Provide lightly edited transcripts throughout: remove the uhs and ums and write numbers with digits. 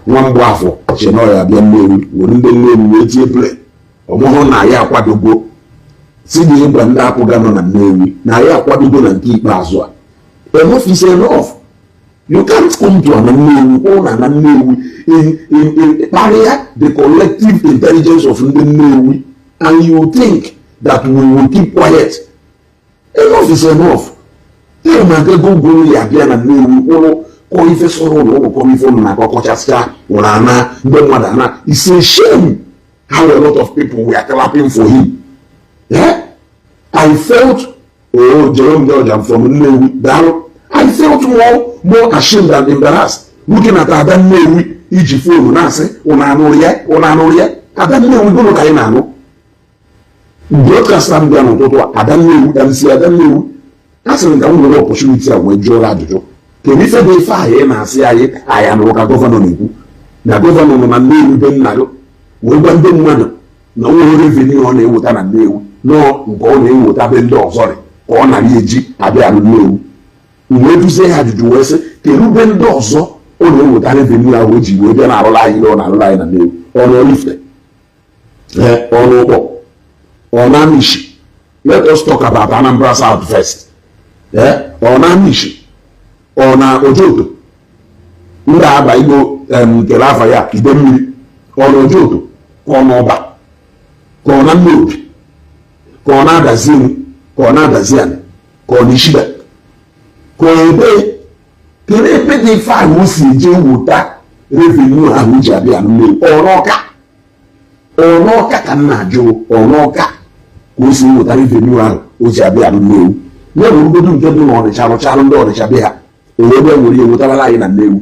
one guafo chenoya bia Nnewi wori ndị Nnewi wee tie play ọmụhụ na ya akwadogo si dị ngwa ndị apụga nọ na Nnewi na ya akwadogo na nke ikpeazụ a enough is enough. You can't come to an Nnewi or an Nnewi in barrier the collective intelligence of the Nnewi and you think that we will keep quiet. Enough is enough. Tell my go ya bia na Nnewi or ko ife soro no ko mi fo na ko chaska or na mbe mwada na. It's a shame how a lot of people were clapping for him. Yeah? I felt, oh, Jerome George, I'm from Nnewi. I felt more ashamed than embarrassed looking at Adam Nnewi iji phone na say una anorie Adam Nnewi go look na no broadcast am down to Adam Nnewi and see Adam Nnewi that's when we have opportunity we draw ajojo ke mi fe dey fa ye na say I am local governor niku na governor no na Nnewi be nnado we gba ndị mmadụ na wo revenue ọ na-ewuta na Nnewi no nke ọ na-ewuta be ndị ọzọ ka ọ na-eji abịa Nnewi we do say how to wese ke rube ndị ọzọ ọ na-ewuta revenue ahụ eji wee bịa na arụla anyị na arụla anyị na Nnewi ọ na-olifte ọ na-ụkpọ ọ na-amishi. Let us talk about Anambra South first. Ọ na-amishi ọ na Ojoto ndị aba Igbo kere afa ya ide mmiri ọ na Ojoto ka ọ na Ọba ka ọ na Nnewi ka ọ na-adazi nri ka ọ na-adazi anị ka ọ na Ishiba ka ebe kere ebe dị fa o si eje wụta revenue ahụ ji abịa Nnewi ọnọka ka m na-ajụ ọnọka ka o si wụta revenue ahụ o ji abịa Nnewi ya bụ obodo nke dị n'Ọnịcha rụcharụ ndị Ọnịcha be ha owebe nwere ihe wụtarala anyị na Nnewi.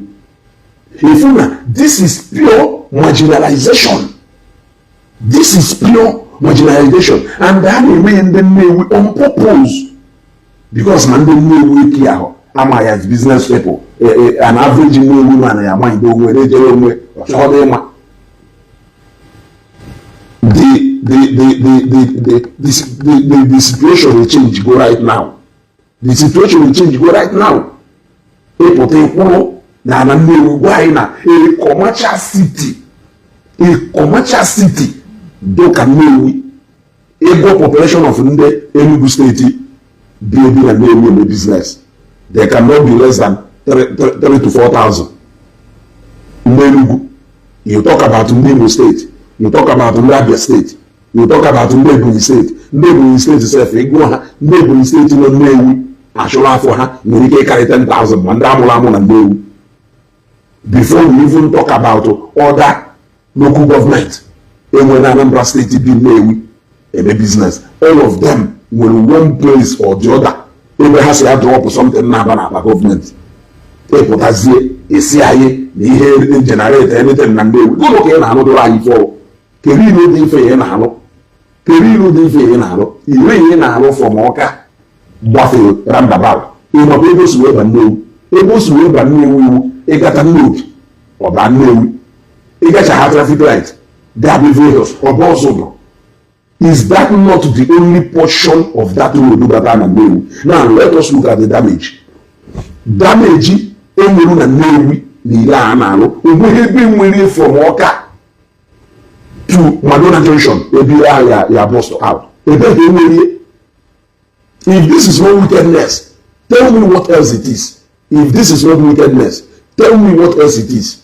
Ifu na this is pure marginalization. This is pure marginalization and that na-eme ndị Nnewi on purpose because na ndị Nnewi eki ahụ ama ya business people an average Nnewi man ya mind onwe na-ejere onwe ọchọdụ ịma the situation will change go right now. The situation will change go right now. Ịpụta ịkwụrụ na Nnewi gwa anyị na a commercial city doka Nnewi ego population of ndị Enugu State be na Nnewi in the business. There cannot be less than 3 to 4,000. Enugu. You talk about Imo State. You talk about Abia State. You talk about Nnewi State. Nnewi State itself, Nnewi State no Nnewi. Actually for her, you carry 10,000. Nnewi. Before we even talk about other local government, and when Anambra State be Nnewi, a business, all of them will one place or the other. Ebe has to drop something na government. Potassium, a CIA, the generate anything na Nnewi. Go look here na another line for. Keri no dey fair na alo. Iwe na alo from Oka. Buffalo roundabout. Imo ebo suwe ba Nnewi. Ebo suwe ba Nnewi. Egata Nnewi. Oba Nnewi. Egacha ha traffic light. Dabi vehicles. Oba Osogo. Is that not the only portion of that road that na Nnewi? Now let us look at the damage. Damage enwere na Nnewi n'ile a na-alụ. Onwe ebe nwere from Oka to Madonna Junction, ya bust out. If this is not wickedness, tell me what else it is. If this is not wickedness, tell me what else it is.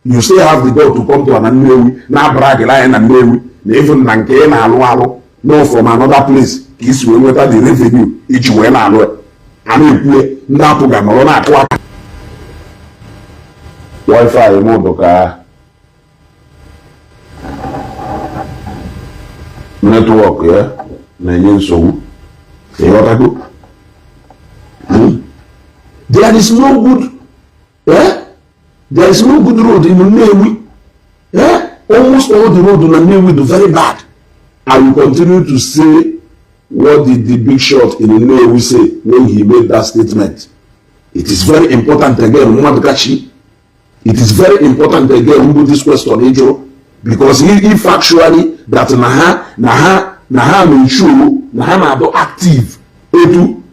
You still have the door to come to an Nnewi, na brag line and Nnewi, even nanke na alu, no from another place. Is we whether the revenue each way na alu. Ani kwe na puga no na kwa. Wi-Fi mo doka. Network, yeah, there is no good, there is no good road in Nnewi. Almost all the road in Nnewi is very bad. I will continue to say what did the big shot in Nnewi say when he made that statement. It is very important again, it is very important again, this question, because if actually that naha may show naha do active, you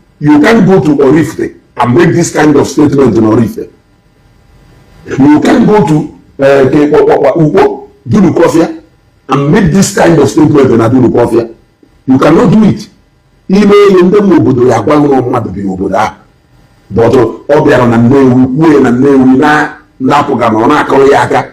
can go to Orifte and make this kind of statement in Orifte. You can go to Ugbo Dunukofia and make this kind of statement na Dunukofia. You cannot do it. Ime ndị obodo ya gwa ụlọ mmadụ bi obodo ahụ. But ọ bịara na Nnewi kwuo na Nnewi na-apụga na ọ na-akọrọ ya aka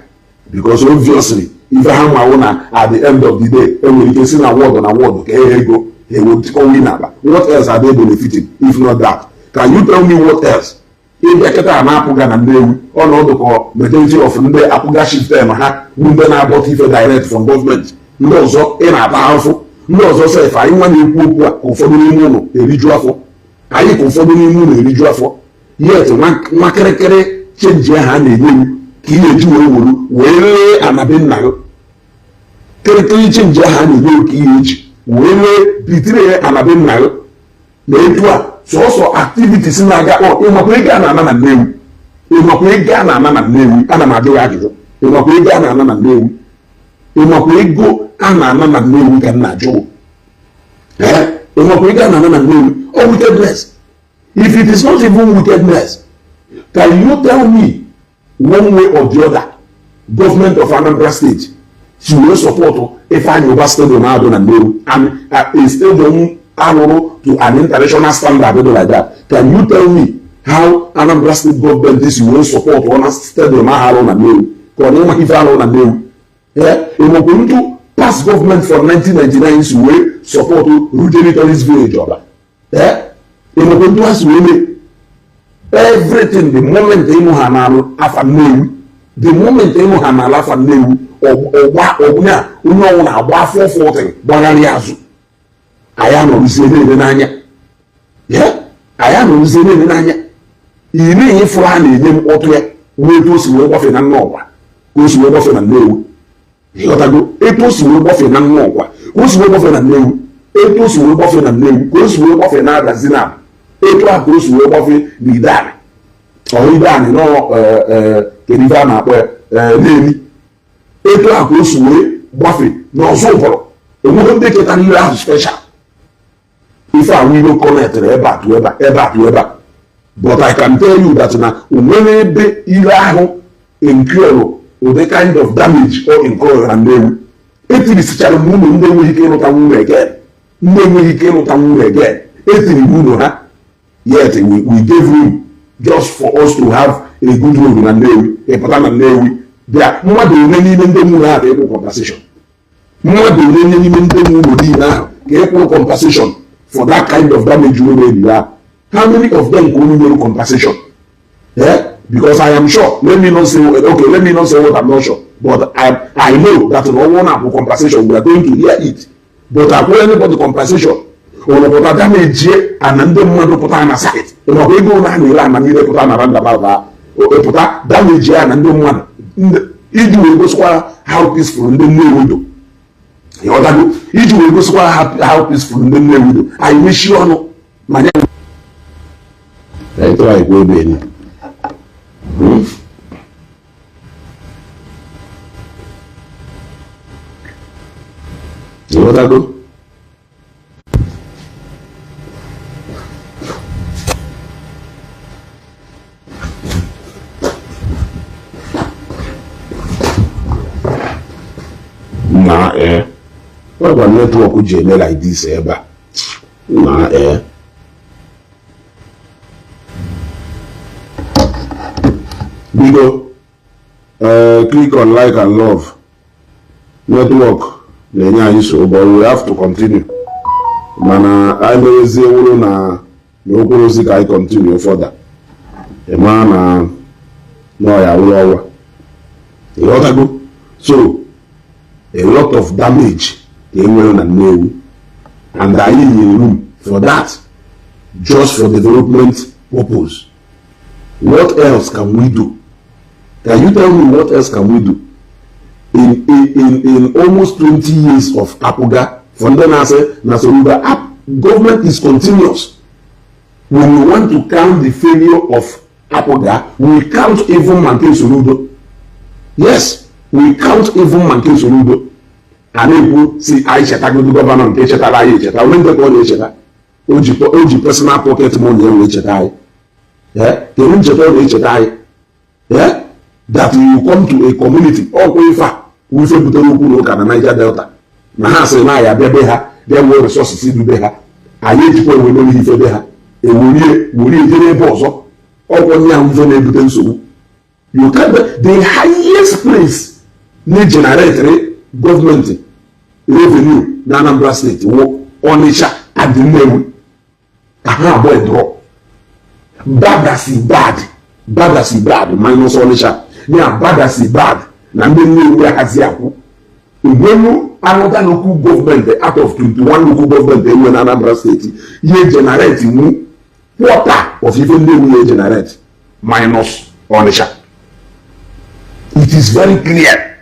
because obviously ife ha nwawo na at the end of the day enwere ike si na wọdụ ka ego ewetikọwa n'akpa. What else are they benefiting if not that? Can you tell me what else? Ịbịa kịta na-apụga na Nnewi ọnọdụ ka majority of ndị apụga shiftem ha bụ ndị na-agbọta ife direct from government. Ndị ọzọ ị na-ata afọ. Ndị ọzọ sef anyị nwa na-ekwu okwu a ka ụfọdụ n'ime ụlọ eriju afọ. Anyị ka ụfọdụ n'ime ụlọ eriju afọ. Yet nwa kịrịkịrị chenji ha na-enye m ka ị na-eji wee lee anabe nna gị. Kịrịkịrị chenji ha na-enye ka ị na-eji wee lee bitire anabe nna gị. Na etu a sọsọ activities na-aga ịmakwa ego a na-ana na Nnewi. Ịmakwa ego a na-ana na Nnewi. Ana m ajụ ya ajụjụ. Ịmakwa ego a na-ana na Nnewi. Ịmakwa ego a na-ana na Nnewi ka m na-ajụ. Ịmakwa ego a na-ana na Nnewi. Or wickedness. If it is not even wickedness, can you tell me one way or the other, government of Anambra State should support if I know stadium out on Nnewi and a stadium to an international standard like that? Can you tell me how Anambra State government is will support on a stadium out on Nnewi? If I know Nnewi, we're going to pass government from 1999 is will support Rugenitoris village order. Everything the moment they know Hanalu afa Nnewi, the moment they know Hanalu afa Nnewi, or una agba 440 gbagharị azụ. Aya no uzene n'anya. Aya no uzene n'anya. Ine ifo ha na-enye m ọtụ ya, wetu osi wee gbafe na nnọọkwa. Ka osi wee gbafe na Nnewi. Ịghọtago, etu osi wee gbafe na nnọọkwa. Ka osi wee gbafe na Nnewi. Etu osi wee gbafe na Nnewi. Ka osi wee gbafe na Adazinam. Etu a ka osi wee gbafe na Idani. Ọ Idani nọ kedu ife a na-akpọ Nnewi. Etu a ka osi wee gbafe na Ọzụbụrụ. Enweghị ndị keta nile ahụ special. Ife a wiilo connected ebe a to ebe a. But I can tell you that na onwere ebe ile ahụ incur the kind of damage or incur na Nnewi. Etiri m ụlọ ndị enweghị ike ịlụta nwunye again. Ndị enweghị ike ịlụta nwunye again. Etiri ụlọ ha. Yet we gave room just for us to have a good road na Nnewi. Ịpụta na Nnewi. Bịa mmadụ ole n'ime ndị nwunye ahụ ga-ekwu compensation. Mmadụ ole n'ime ndị nwunye niile ahụ ga-ekwu compensation for that kind of damage we made there. How many of them can only compensation? Because I am sure, let me not say what I'm not sure, but I know that no one have compensation, we are going to hear it. But I will anybody compensation, or the damage and then the mother put on a site. You know, we go down the line and you put on a roundabout, or put that damage and then one. If you will go square how peaceful and then we will do. Iji wee gosikwa how peaceful ndị Nnewi do. I wish you ọnụ ma nye ịtụrụ anyị kwa ebe enyi. Ịghọtago? Na what about network ji eme like this ebe a? Na Bigo, click on like and love. Network na-enye anyị so, but we have to continue. Mana anyị merezie wuru na okporo ozi ka anyị continue further. Ema na ya wuru ọwa. Ịghọtago? So a lot of damage came on Nnewi, and I need room for that, just for development purpose. What else can we do? Can you tell me what else can we do? In almost 20 years of Apuga, from then I say, Soludo, government is continuous. When we want to count the failure of Apuga, we count even maintain Soludo. Yes, we count even maintain Soludo. And if see I cheta go to government, they cheta la cheta. When they go they cheta, oji personal pocket money they cheta. Yeah, they won't cheta they cheta. Yeah, that you come to a community ọkwa ife a wife butere okwu n'ụka na Niger Delta na ha sị na ya bịa be ha bịa nwee resources dube ha anyị ejikwa ewe n'olu ife be ha were jere ebe ọzọ ọkwa ndị ahụ ife na-ebute nsogbu. You can the highest place na generate government revenue na Anambra State wụ Onitsha and Nnewi ka ha abụọ draw badasi bad minus Onitsha ya badasi bad na ndị Nnewi ahazi akwụ nwenu another local government out of 21 local government enwe na Anambra State ye generate mu quarter of ife Nnewi ye generate minus Onitsha. It is very clear.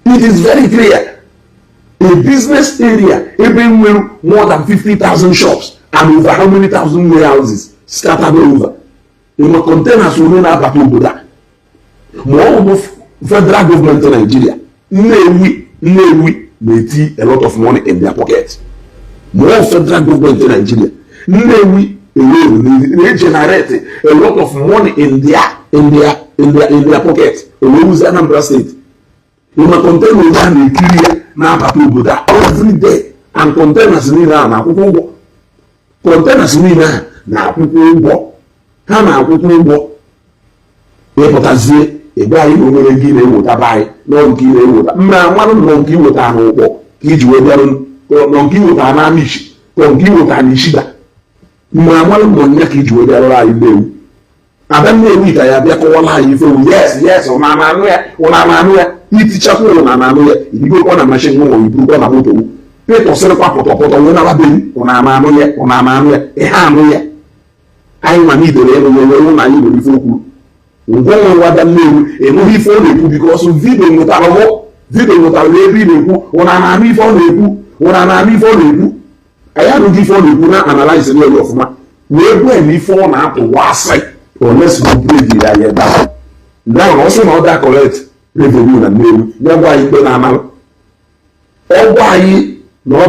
It is very clear. A business area, everywhere more than 50,000 shops and over how many thousand warehouses scattered all over. In the containers will not have a more of federal government in Nigeria. Nnewi may see a lot of money in their pockets. More federal government in Nigeria. Nnewi they generate a lot of money in their pockets. Oluwuzi Anambra State. You ma container ya na ekiri na abata obodo every day and containers niile na akwụkwọ ụgwọ. Containers niile na akwụkwọ ụgwọ. Ha na akwụkwọ ụgwọ. Ịpụtazie ebe anyị na onwere gị na-eweta baị nọ nke ị na-eweta. Mma amalụ nọ nke iweta n'ụkpọ ka iji wee bịarụ nọ nke iweta na Amishi nọ nke iweta na Ishiba. Mma amalụ nọ nya ka iji wee bịarụ anyị Nnewi. Adam Nnewi ka ya bịa kọwala anyị ife yes ụna ya itichakwa ụna ya ibigokwa na mashin nwa iburukwa na moto Peter sịrịkwa pọtọpọtọ wee naba beri ụna ya ihe anụ ya anyị nwa n'idere elu wee na anyị nwere ife okwu ngwa nwa Adam Nnewi enweghị ife ọ na-ekwu bikọsụ vidio nwetara ebe ị na-ekwu ụna na-anụ ife ọ na-ekwu anyị anụghị ife ọ na-ekwu na analyze n'elu ọfụma wee gwe na ife ọ na-atụwa asị unless you break it like that. Now also not that correct revenue na Nnewi. That's why you don't know. All why no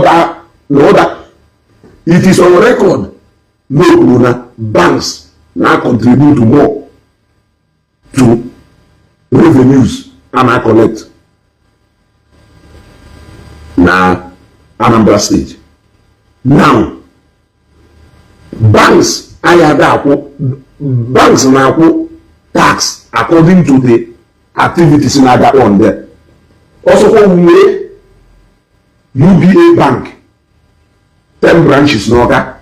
that it is on record. No banks now contribute more to revenues and I collect. Now Anambra State. Now banks banks now tax according to the activities in other on there. Also, for UBA Bank, 10 branches in order,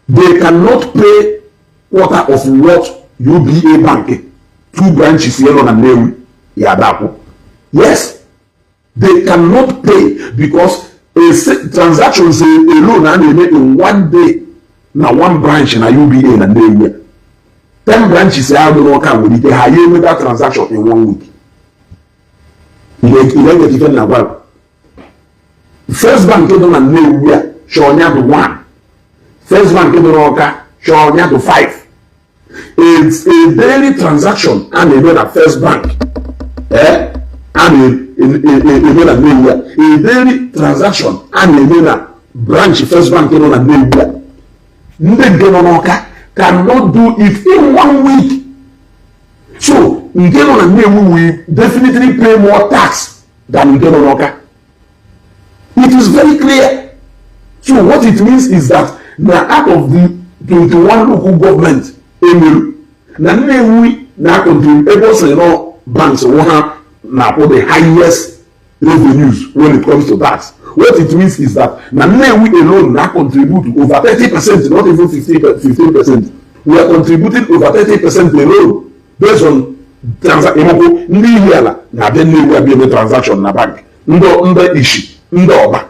they cannot pay quarter of what UBA Bank, 2 branches here on Nnewi, Yadapo. Yes, they cannot pay because a transaction say alone and they make in 1 day. Now 1 branch in a UBA and Nnewi. 10 branches are no can with the higher with that transaction in 1 week. You get even now. First bank came on Nnewi, Shonya to 1. First bank came on Shonya to 5. It's a daily transaction and a at first bank. And a daily transaction and a branch first bank came on Nnewi. Ndegenonoka cannot do it in 1 week. So, Ngeno and Nnewi will definitely pay more tax than Ngenonoka. It is very clear. So, what it means is that now out of the 21 local government, Nnewi now contribute banks now for the highest revenues when it comes to tax. What it means is that Nnewi alone now contribute over 30%, not even 15%. We are contributing over 30% alone based on transaction. Now then we will be able to transaction na bank. Ndo ishi, ndo oba.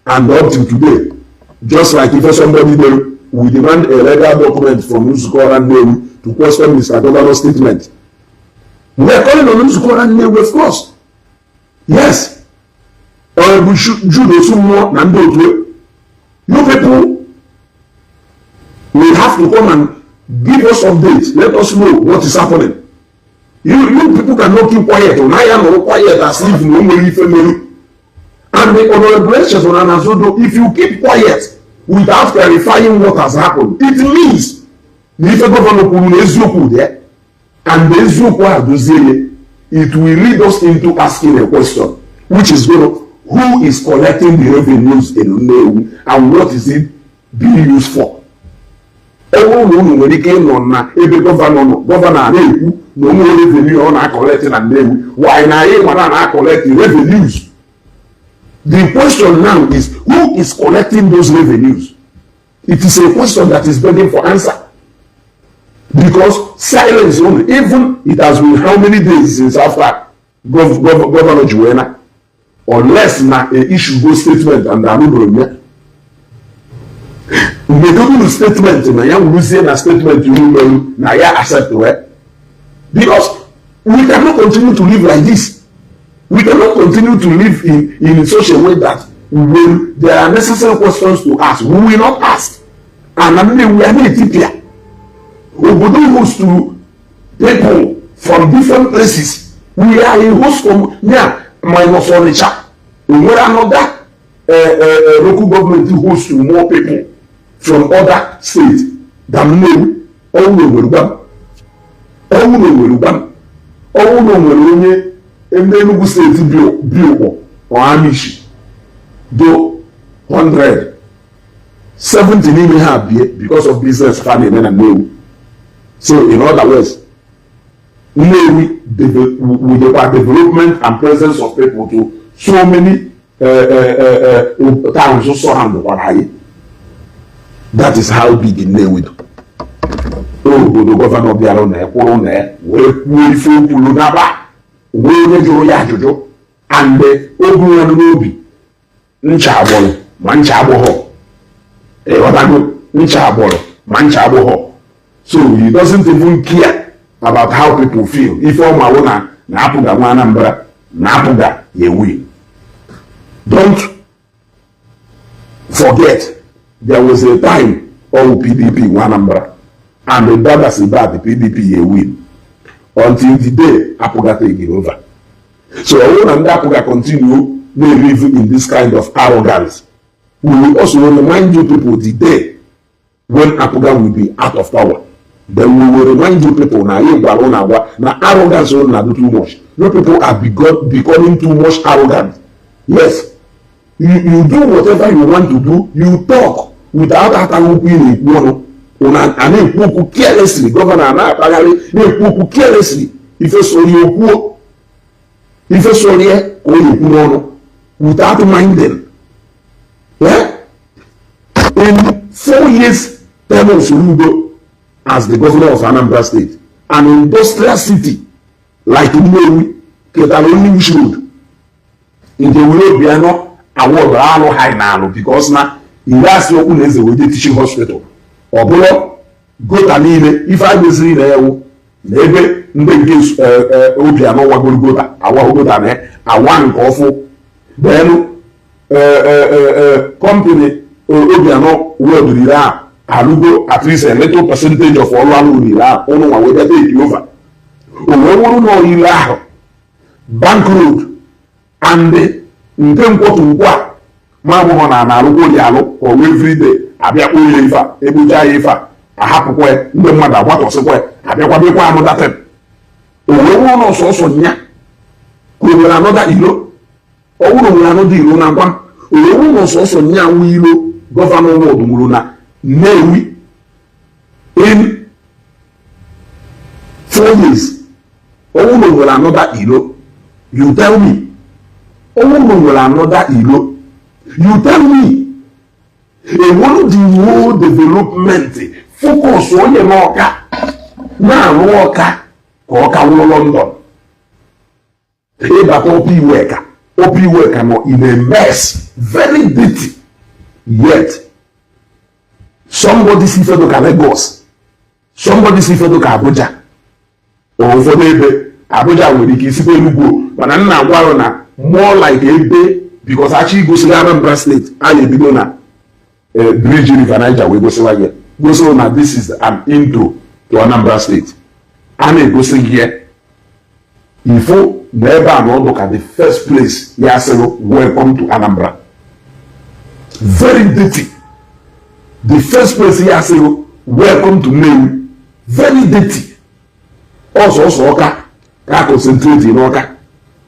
And up to today, just like if somebody there, we demand a legal document from Nnewi and Nnewi to question Mr. Governor's statement. We are calling on Nnewi and Nnewi, of course. Yes. We should do some more than those. You people will have to come and give us updates. Let us know what is happening. You people cannot keep quiet. I am not quiet as if no one family. And the honorable Soludo, if you keep quiet, without clarifying what has happened. It means if a governor put there and the Eziokwu it will lead us into asking a question, which is who is collecting the revenues in Nnewi and what is it being used for? Everyone when it came on every governor na-ekwu na onwe revenue ọ na-collect na Nnewi. Why na anyị mara na-collect the revenues? The question now is who is collecting those revenues? It is a question that is begging for answer. Because silence only, even it has been how many days since after Governor Juwena, unless na a issue go statement and anubro the statement na ya wuzie na statement you na ya accept because we cannot continue to live like this. We cannot continue to live in such a way that when there are necessary questions to ask, we will not ask. And I mean, we are not Ethiopia. Obodo host to people from different places. We are a host from minus Onitsha. We are another local government host to more people from other states than Nnewi. Enugu State bill or Amishi do 100 70 n'ime ha bie because of business family na Nnewi. So in other words, Nnewi with the development and presence of people to so many towns so surround Wanayi. That is how big Nnewi do. Oh, the governor biara na ekwuru na we ife okwu n'aba. Where jụrụ ya ajụjụ and ogu ya n'obi ncha agbọrọ ma ncha agbọghọ ncha agbọrọ ma ncha agbọghọ. So he doesn't even care about how people feel. If all ma wụ na apụga nwa Anambra na apụga ya win. Don't forget there was a time all PDP nwa Anambra and the brothers about the PDP ya win. Until the day Apuga take it over. So when Apuga continue, they live in this kind of arrogance. We will also remind you people the day when Apuga will be out of power. Then we will remind you people now arrogance will not do too much. You people are becoming too much arrogant. Yes. You do whatever you want to do, you talk without attacking and ekwu carelessly. Governor na apagari ekwu carelessly. Ife sori okwu oyekwu n'ọnụ without minding. Yeah? In 4 years term of Soludo as the governor of Anambra State, an industrial city like Nnewi ketara only which road in the way Biano award alo high now because na irasi okwu na eze weje teaching hospital. Ọbụla gota niile ife a meziri na ewu na ebe ndị nke obi anọ wagoro gota awa gota na awa nke ọfụ then company obi anọ wediri a alụgo at least a little percentage of ọrụ alụ nile a ụnụ nwa wee take over o wee wụrụ na ọyile ahụ bank road and nke nkwọtụ nkwa ma abụghọ na na-alụgwo dị alụ or everyday abịa kpọọ ya ife a egbucha ya ife a ahapụkwa ya ndị mmadụ agbatọsịkwa ya abịakwa bịakwa anụda tem o wee nwụrụ na ọsọsọ nya ka o nwere anọda ilo ọ wụrụ nwere anọda ilo na ngwa o wee nwụrụ na ọsọsọ nya nwe ilo gọvanọ wọdụ nwụrụ na Nnewi in 4 years o nwụrụ nwere anọda ilo. You tell me o nwụrụ nwere anọda ilo. You tell me. One the whole development focus on your worker now worker or London. But OP worker no in a mess, very dirty. Yet somebody see for the Lagos, somebody see for the Abuja, or for the Abuja with the Kisipe but I'm not more like a day because actually goes to Anambra State and you know bridge river Niger we go say here. Go say now this is an intro to Anambra State. And it goes here. If you never look at the first place, you say welcome to Anambra. Very dirty. the first place ya say welcome to Nnewi, very dirty. Also Oka ka concentrate in Oka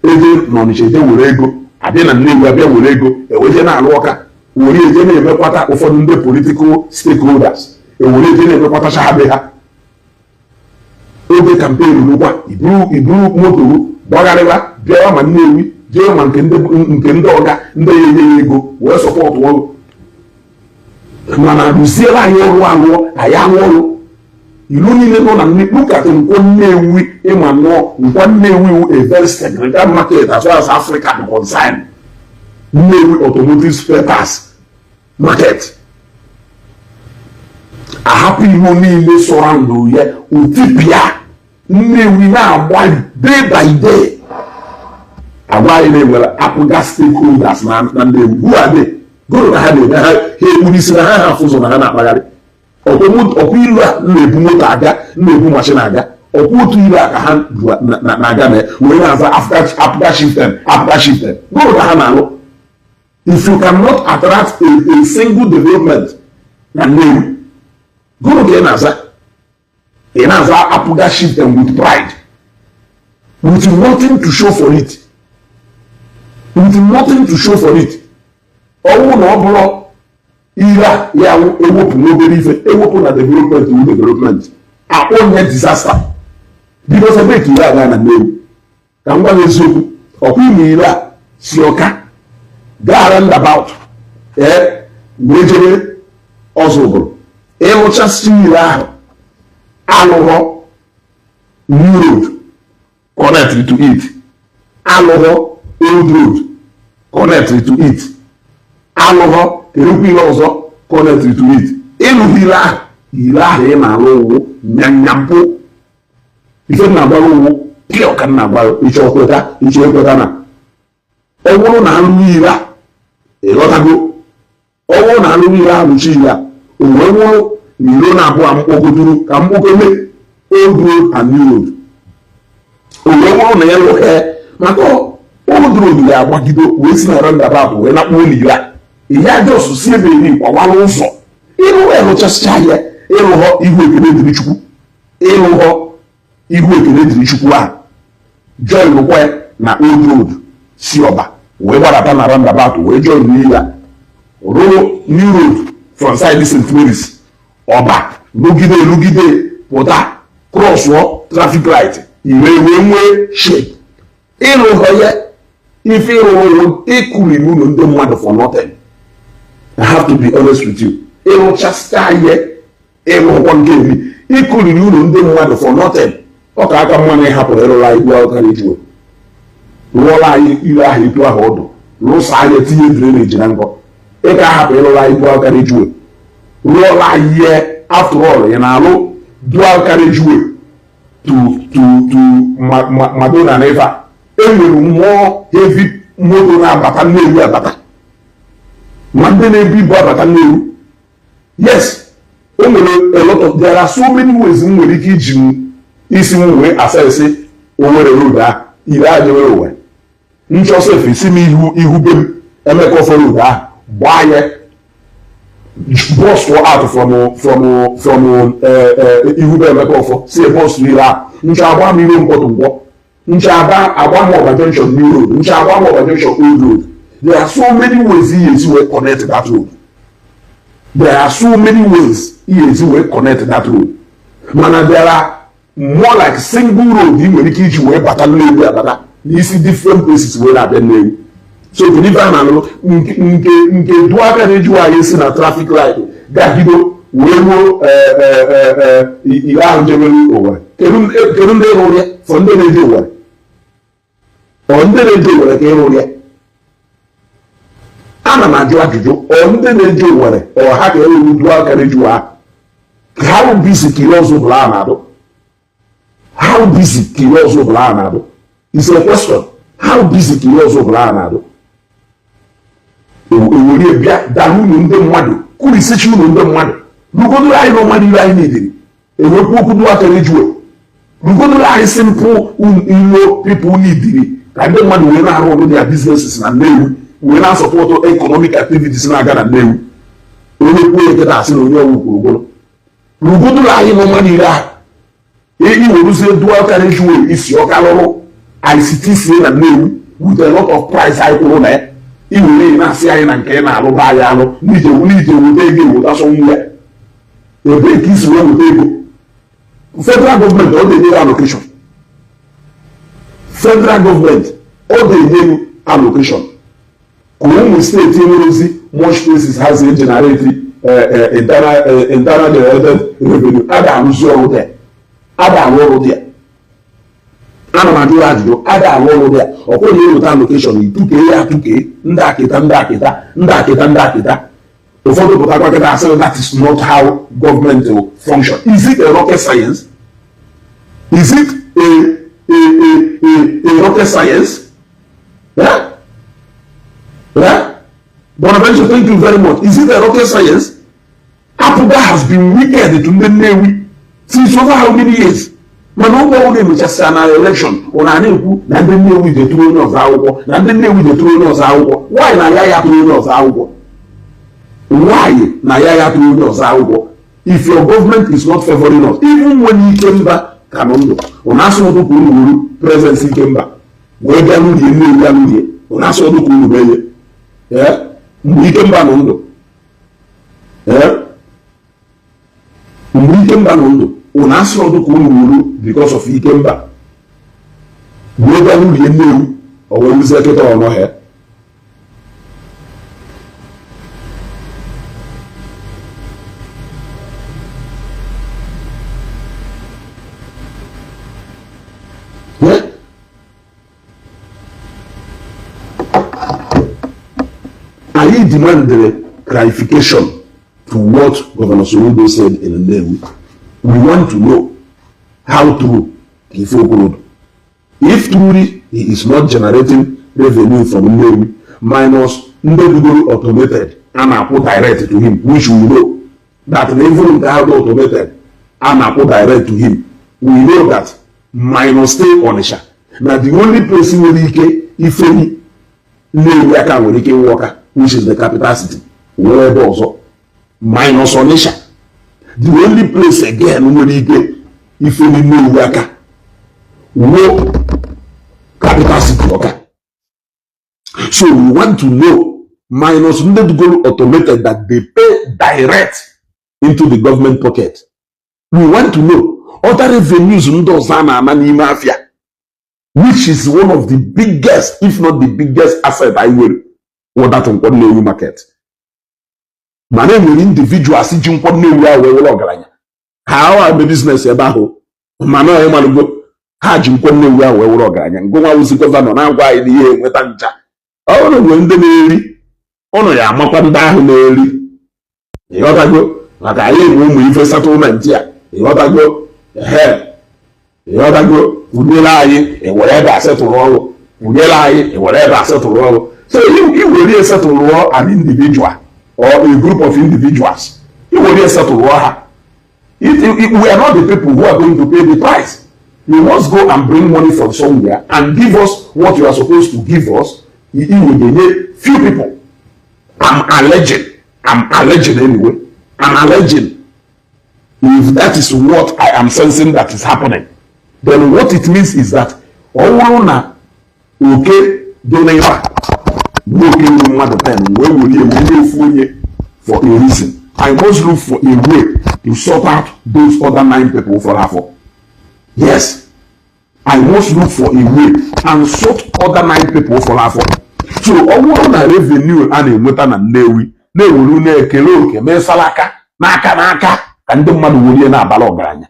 ebe no ni cheje were ego abia na Nnewi abia were ego eweje na alu Oka wori eje na emekwata ụfọdụ ndị political stakeholders ewere eje na emekwata shahabe ha oge campaign n'ụkwa iburu moto gbagharịwa bịawa ma Nnewi jee ma nke ndị ọga ndị enye ego wee sọpọtụ ọrụ mana rụziela anyị ọrụ anyị arụ ọrụ ilu niile nọ na nnukwu nkwọ Nnewi ịma nọ nkwọ Nnewi a very segregated market as far as Africa is concerned. Nnewi automotive spare parts market ahapụ ilu niile sọrọ ya otipịa Nnewi na-agbalị day by day agwa anyị na-enwere apụga stakeholders na Nnewi who are they? Gụrụ na ha na-eme ha egburu isi na ha hafụ ụzọ na ha na-akpagharị ọkwa ilu a na-ebu moto aga na-ebu mashin aga ọkwa otu ilu a ka ha na-aga na wee na-aza apụga shiften gụrụ na ha na-alụ. If you cannot attract a single development na Nnewi gụrụ ka ị na-aza apụga shiften with pride with nothing to show for it. Ọnwụ na ọ bụrụ ihe a ya ewepụ n'obere ife ewepụ na development akpọ nye disaster because ebe ka ihe a gaa na Nnewi ka m gwa eziokwu ọkwa ime ile a si Ọka gaa roundabout wee jere ọzọ ụbụrụ ịrụchasị ile ahụ alụghọ new road connect to it alụghọ old road connect to it alụghọ erukwu ile ọzọ connect to it ịlụghị ile ahụ ị na-alụ ụwụ nyanyampụ ife na-agbara ụwụ pịa ọka na-agbara iche ekweta na ọ bụrụ na alụghị ile a ịghọtago ọ bụrụ na alụghị ile alụchi ile a o wee nwụrụ iro na-abụọ mkpọkọduru ka mkpọkọme old road and new road o wee nwụrụ na ya lụghị maka old road ga-agbagido wee si na roundabout wee nakpuo n'ile a ihe ajọsụ si ebe iri gbawara ụzọ ịrụ elụchasịcha ya ịrụghọ ihu ekele dịrị Chukwu a join lụkwa ya na old road si Ọba wee gbadata na roundabout wee join n'ile a ruo new road from side St. Mary's Ọba lugide pụta crosswọ traffic light ire wee nwee shape ịrụghọ ya ife ịrụghọ ịkụriri ụlọ ndị mmadụ for nothing. I have to be honest with you. Ịrụchasịcha ihe ịrụkwa nke eri ịkụriri ụlọ ndị mmadụ for nothing. Ọ ka aka mma na ịhapụrụ ịrụla igwe ọkara ijuwe rụọla anyị ire ahụ itu ahụ ọdụ rụsa anya tinye drainage na nkọ ị ka ahapụ ịrụla igwe ọkara ijuwe rụọla ihe after all ya na-alụ dual carriageway to Madonna na Ifa enwere mmụọ heavy moto na-abata Nnewi abata ma ndị na-ebu ibu abata Nnewi. Yes, o nwere a lot of there are so many ways m nwere ike iji isi m wee asesi Owerri road a ire a jewere Owerri nchọsọ efe si m ihu be m Emeka Ọfọ road ahụ gbaa ya bus out from ihu be Emeka Ọfọ si bus ire a ncha agba m ire mkpọtụ ngwọ ncha agba m Ọba junction new road ncha agba m Ọba junction old road. There are so many ways he will connect that road. Man, there are more like single road in when you were but you see different places where I've been. So if you live in a traffic light, that you know, we are generally over. Can they from the radio? On the radio, ana m ajụ ajụjụ ọ ndị na-eje Owerri ọ ha ga-ewu dual carriageway a how busy ka ihe ọzọ bụla a na-adụ how busy ka ihe ọzọ bụla a na-adụ is a question how busy ka ihe ọzọ bụla a na-adụ ewere bịa dahụ ụlọ ndị mmadụ kwurisichi ụlọ ndị mmadụ rugodoro anyị na mmadụ ire anyị na-edere ewekwu okwu dual carriageway rugodoro anyị simple ilo people n'idiri ka ndị mmadụ wee na-arụ ọrụ their businesses na Nnewi we now support economic activities na aga na Nnewi onye kwuo eketa asị na onye ọgwụ kwuru gwụrụ ruguduru anyị nọ mmadụ ire ahụ iweruzie dual carriage way isi ọka lụrụ ICT sie na Nnewi with a lot of price anyị kwụrụ na ya iwere na-asị anyị na nke na-alụba anyị alụ n'ije weta ego ewetaso nwa ebee ka isi wee weta ego federal gọọmenti ọ ga-enye allocation federal gọọmenti ọ ga-enye allocation ka ụmụ steeti nwere ozi much places has a generate internal generated revenue a ga-arụzi ọrụ dị a ga-arụ ọrụ dị ana m ajụrụ ajụjụ a ga-arụ ọrụ dị ọ kwụghị eweta allocation itukee ya atụkee ndị akịta ụfọdụ pụtakwa kịta asị that is not how government will function. Is it a rocket science? Is it a rocket science? Yeah? Yeah? Bonaventure, thank you very much. Is it a rocket science? Apuga has been wicked to Nnewi since over how many years? Mana ọ bụrụ na emechasịa na election ọ na-ekwu na ndị Nnewi detụrụ onye ọzọ akwụkwọ na ndị Nnewi detụrụ onye ọzọ akwụkwọ. Why na ya tụrụ onye ọzọ akwụkwọ? Why na ya tụrụ onye ọzọ akwụkwọ? If your government is not favoring us, even when Ikemba ka nọ ndụ ọ na-asụ ọdụ ka unu wuru presence Ikemba wee bịa n'ulie Nnewi bịa n'ulie ọ na-asụ ọdụ ka unu bee ya mgbe Ikemba nọ ndụ mgbe Ikemba nọ ndụ ọ na-asụ ọdụ ka unu wuru because of Ikemba wee bịa n'ulie Nnewi ọ wee wuzie kịta ọnọ ha. I demanded clarification to what Governor Soludo said in Nnewi. We want to know how true he followed. If truly he is not generating revenue from Nnewi, minus Nnewi automated and I put direct to him, which we know that even without automated and I put direct to him, we know that minus stay Onisha. Now the only person will be if any Nnewi aka nwere ike worker, which is the capital city, wherever also minus Onisha. The only place again nwere ike if any Nnewi aka no capital city worker. So we want to know minus Nnewi automated that they pay direct into the government pocket. We want to know other revenues ndozana na n'ime afia, which is one of the biggest, if not the biggest asset I will for that on Nnewi market. My name will individuals si jin Nnewi awe wala ogaranya. How are the business ebe ahụ? Mana o malugo ha jin Nnewi awe wala ogaranya. Ngwa wuzi governor na ngwa ile ihe enweta ncha. Ọ no we ndị na-eri. Ono ya amakwa ndị ahụ na-eri. Ịghọtago maka anyị enwe ụmụ ife settlement ya. Ịghọtago ịghọtago unyela anyị ewere ebe asetụrụ ọrụ unyela anyị ewere ebe asetụrụ ọrụ. So you will settle an individual or a group of individuals. You will settle her. We are not the people who are going to pay the price. You must go and bring money from somewhere and give us what you are supposed to give us. You will need few people. I'm alleging anyway. I'm alleging. If that is what I am sensing that is happening, then what it means is that okay, for a reason. I must look for a way to sort out those other 9 people for her. Yes, I must look for a way and sort other 9 people for her. So all na revenue and a meta na Nnewi na-ewuru na-ekele oke mee salaka n'aka ka ndị mmadụ welie na-abala ọgaranya.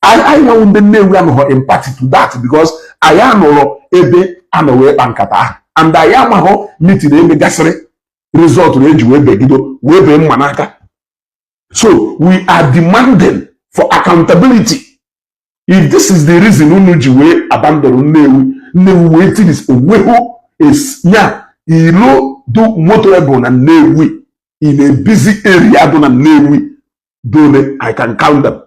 I know ndị Nnewi anọghọ empathy to that because anyị anọrọ ebe anọrọ ịkpa nkata and anyị amaghọ meeting emegasịrị result na-eji wee begido wee bee mma n'aka. So we are demanding for accountability. If this is the reason unu ji wee abandon Nnewi wee tiris onwehu is nya ilo do motorable na Nnewi in a busy area do na Nnewi done I can count them.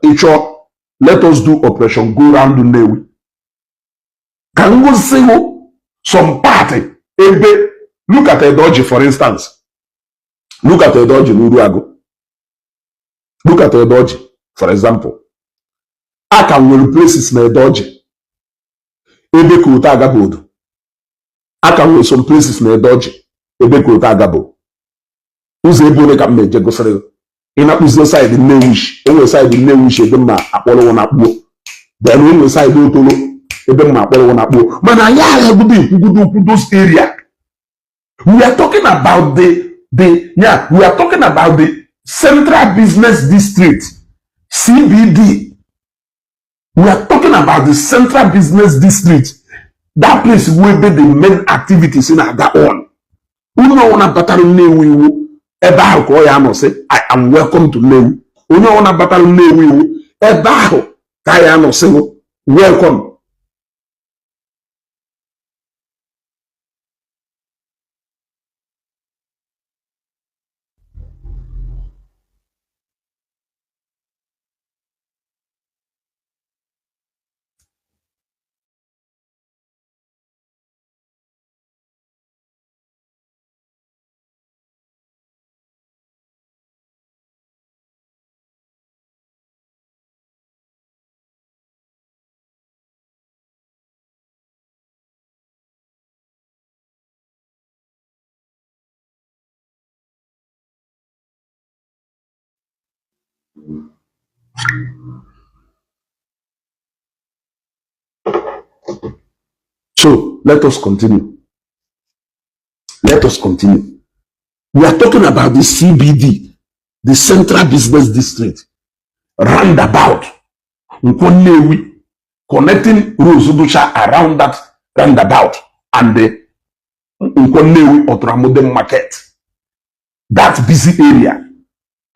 Let us do operation go round Nnewi. Can we say some party ebe look at Edoji for instance. Look at Edoji n'Uruagu. Look at Edoji, for example. I can will places na Edoji. Ebe Kota Agabo. I can will some places na Edoji. Ebe Kota Agabo. Who's able to come make go sorry? In a business side in Nnewi, on the side in Nnewi, ebe ma Apollo one up. Then on the side do Tolo, ebe ma Apollo one up. Man, I have those area. We are talking about we are talking about the Central Business District, CBD. We are talking about the Central Business District. That place will be the main activities in that one. Uno wana battle Nnewi ebe ahụ ka ọ ya nọ sị I am welcome to Nnewi. Onye wana battle Nnewi ebe ahụ ka ya nọ sị welcome. So let us continue. Let us continue. We are talking about the CBD, the Central Business District, roundabout, Nnewi, connecting Rosudusha around that roundabout and the Nnewi Otramode Market. That busy area.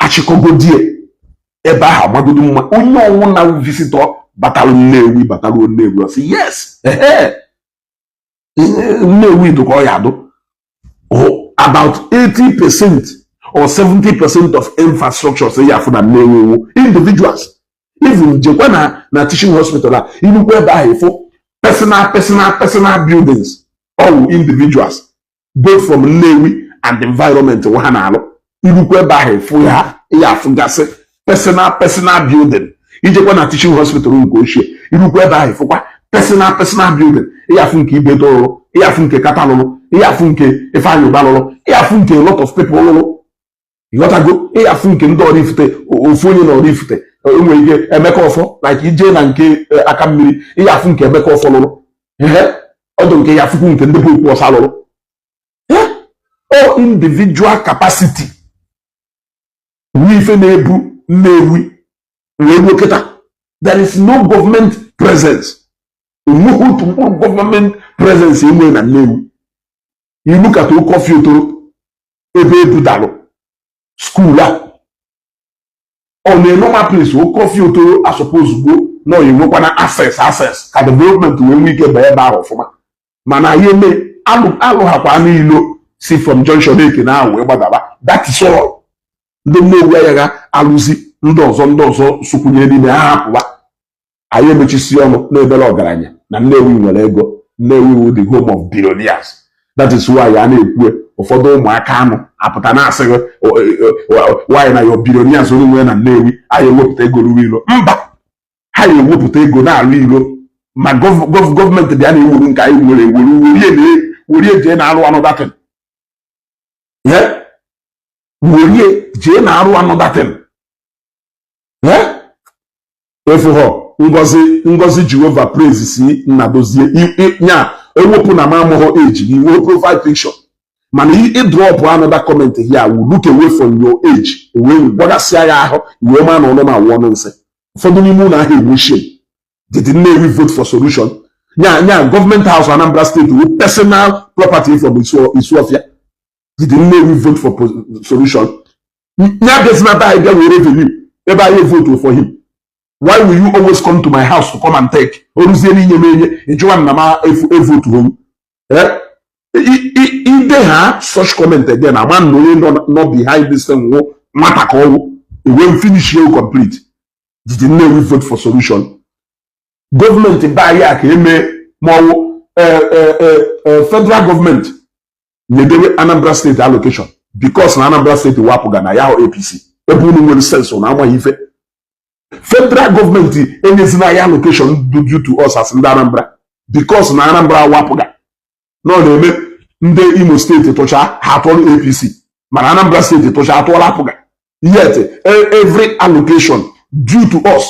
Achikogo die. Eba ha magodu mma. Onye owo na visitor batalo Nnewi. I say yes. Nnewi do ko yado. Oh, about 80% or 70% of infrastructure say ya for na Nnewi individuals. Even jekwa na teaching hospital even where by for personal buildings, all individuals, both from Nnewi and the environment wahanalo. Even where by for ya for gas personal building. Ijekwa na teaching hospital go share. Even where by for personal building. Ya funke bedoro, ya funke katalolo, ya funke ifanyo balolo, ya funke a lot of people lolo. You got to go, ya funke ndo orifute, ofonye na orifute. Enwe ike emeka ofo, like ije na nke akammiri, ya funke emeka ofo lolo. Odo nke ya funke nke ndebo okwu osa lolo. All individual capacity. We ife na-ebu Nnewi wee keta. There is no government presence. Government presence in Nnewi. You look at the coffee to ebe budalo school on a normal place who coffee to I suppose go no you work on access ka development when we get by bar of mana ye me alu hakwa ni ilo see from junction eke na we gbadaba. That is all. The no way ya aluzi ndozo sukunye ni hapụwa aye mechisi ọnụ na ebele ọgaranya na Nnewi nwere ego. Nnewi the home of billionaires. That is why ya na-ekwu ụfọdụ ụmụaka anụ apụta na asịrị why na your billionaires only nwere na Nnewi anyị ewepụta ego ruru ilo. Mba, ha ewepụta ego na-arụ ilo ma gọọmenti dị a na-ewuru nke anyị werie jee na-arụ another thing. Werie jee na-arụ another thing. Efuho Ngozi Jehovah praise si Nnadozie nya ewepụ na mamụhụ age you will provide picture. Man you drop another comment here will look away from your age. When what I say ahụ iwe ma na ọnụ ma wọ nse. Ụfọdụ n'ime na ha emotion. Did Nnewi vote for solution? Nya government house Anambra State with personal property from Isuofia. Did Nnewi vote for solution? Nya business that idea with revenue. Everybody vote for him. Why will you always come to my house to come and take? If they have such comment again, a man not behind this thing, it won't finish you complete. Did you know we vote for solution? Government in Bahia federal government Anambra State allocation because Anambra State Wapugana Yao APC. ebe unu nwere sense na ama ife federal government enyezina ya allocation due to us as ndị Anambra because na Anambra wapụga na ọ na-eme ndị Imo steeti tụcha ha atụọla APC mana Anambra steeti tụcha atụọla apụga yet every allocation due to us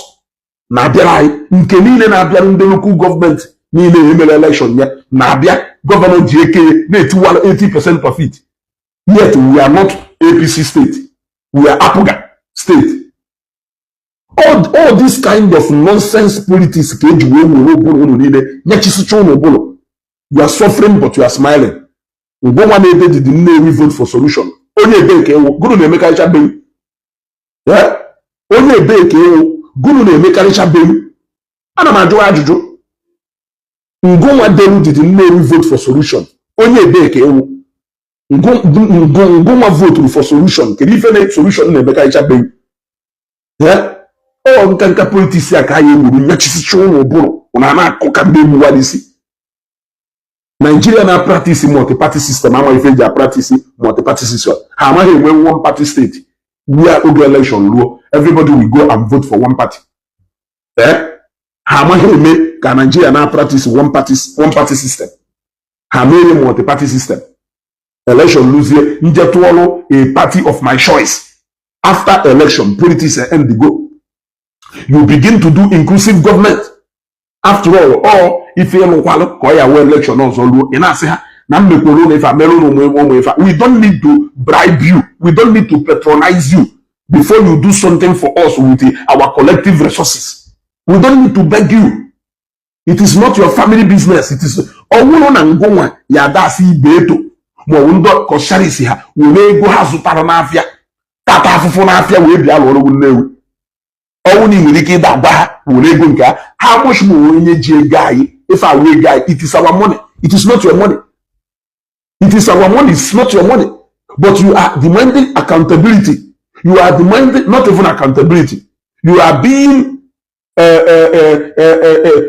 na-abịara anyị nke niile na-abịara ndị local gọọmenti niile emere election ya na-abịa gọvanọ ji eke na-etiwala 80% of it yet we are not APC state, we are apụga state. All this kind of nonsense politics ka eji wee were ụbụrụ unu niile nyechisicha unu ụbụrụ. You are suffering but you are smiling. Mgbe nwa na-ede did Nnewi vote for solution. Onye ebe nke ewu gụrụ na-emekarịcha be onye ebe nke ewu gụrụ na-emekarịcha be ana m ajụ ajụjụ ngụnwa delu did Nnewi vote for solution. Onye ebe nke ewu ngụnwa vote for solution. Kedu ife na solution na-emekarịcha be nka politics ya ka anyị ewuru nyachisicha ụlọ ụbụrụ na na-akụ ka ndị emuwala isi. Nigeria na practice multi-party system ama ife ji practice multi-party system. Ha amaghị enwe one party state where oge election luo everybody will go and vote for one party. Ha amaghị eme ka Nigeria na practice one party system. Ha mere multi-party system. Election luzie njetụọlụ a party of my choice. After election politics end the go. You begin to do inclusive government. After all if you look ka ya election ọzọ luo ị na-asị ha na mmekwuru na ife amerụ ụmụ ife. We don't need to bribe you, we don't need to patronize you before you do something for us with our collective resources. We don't need to beg you. It is not your family business. It is ọwụrụ na ngụnwa ya dasị ibe eto ma ọ ndị kọsharisi ha were ego ha zụtara n'afịa tata afụfụ n'afịa wee bịa lụrụ Nnewi. Ọwụ na nwere ike ịda agba ha were ego nke ha much more onye ji ego anyị. If I will guy, it is our money. It is not your money. It is our money. It's not your money. But you are demanding accountability. You are demanding not even accountability. You are being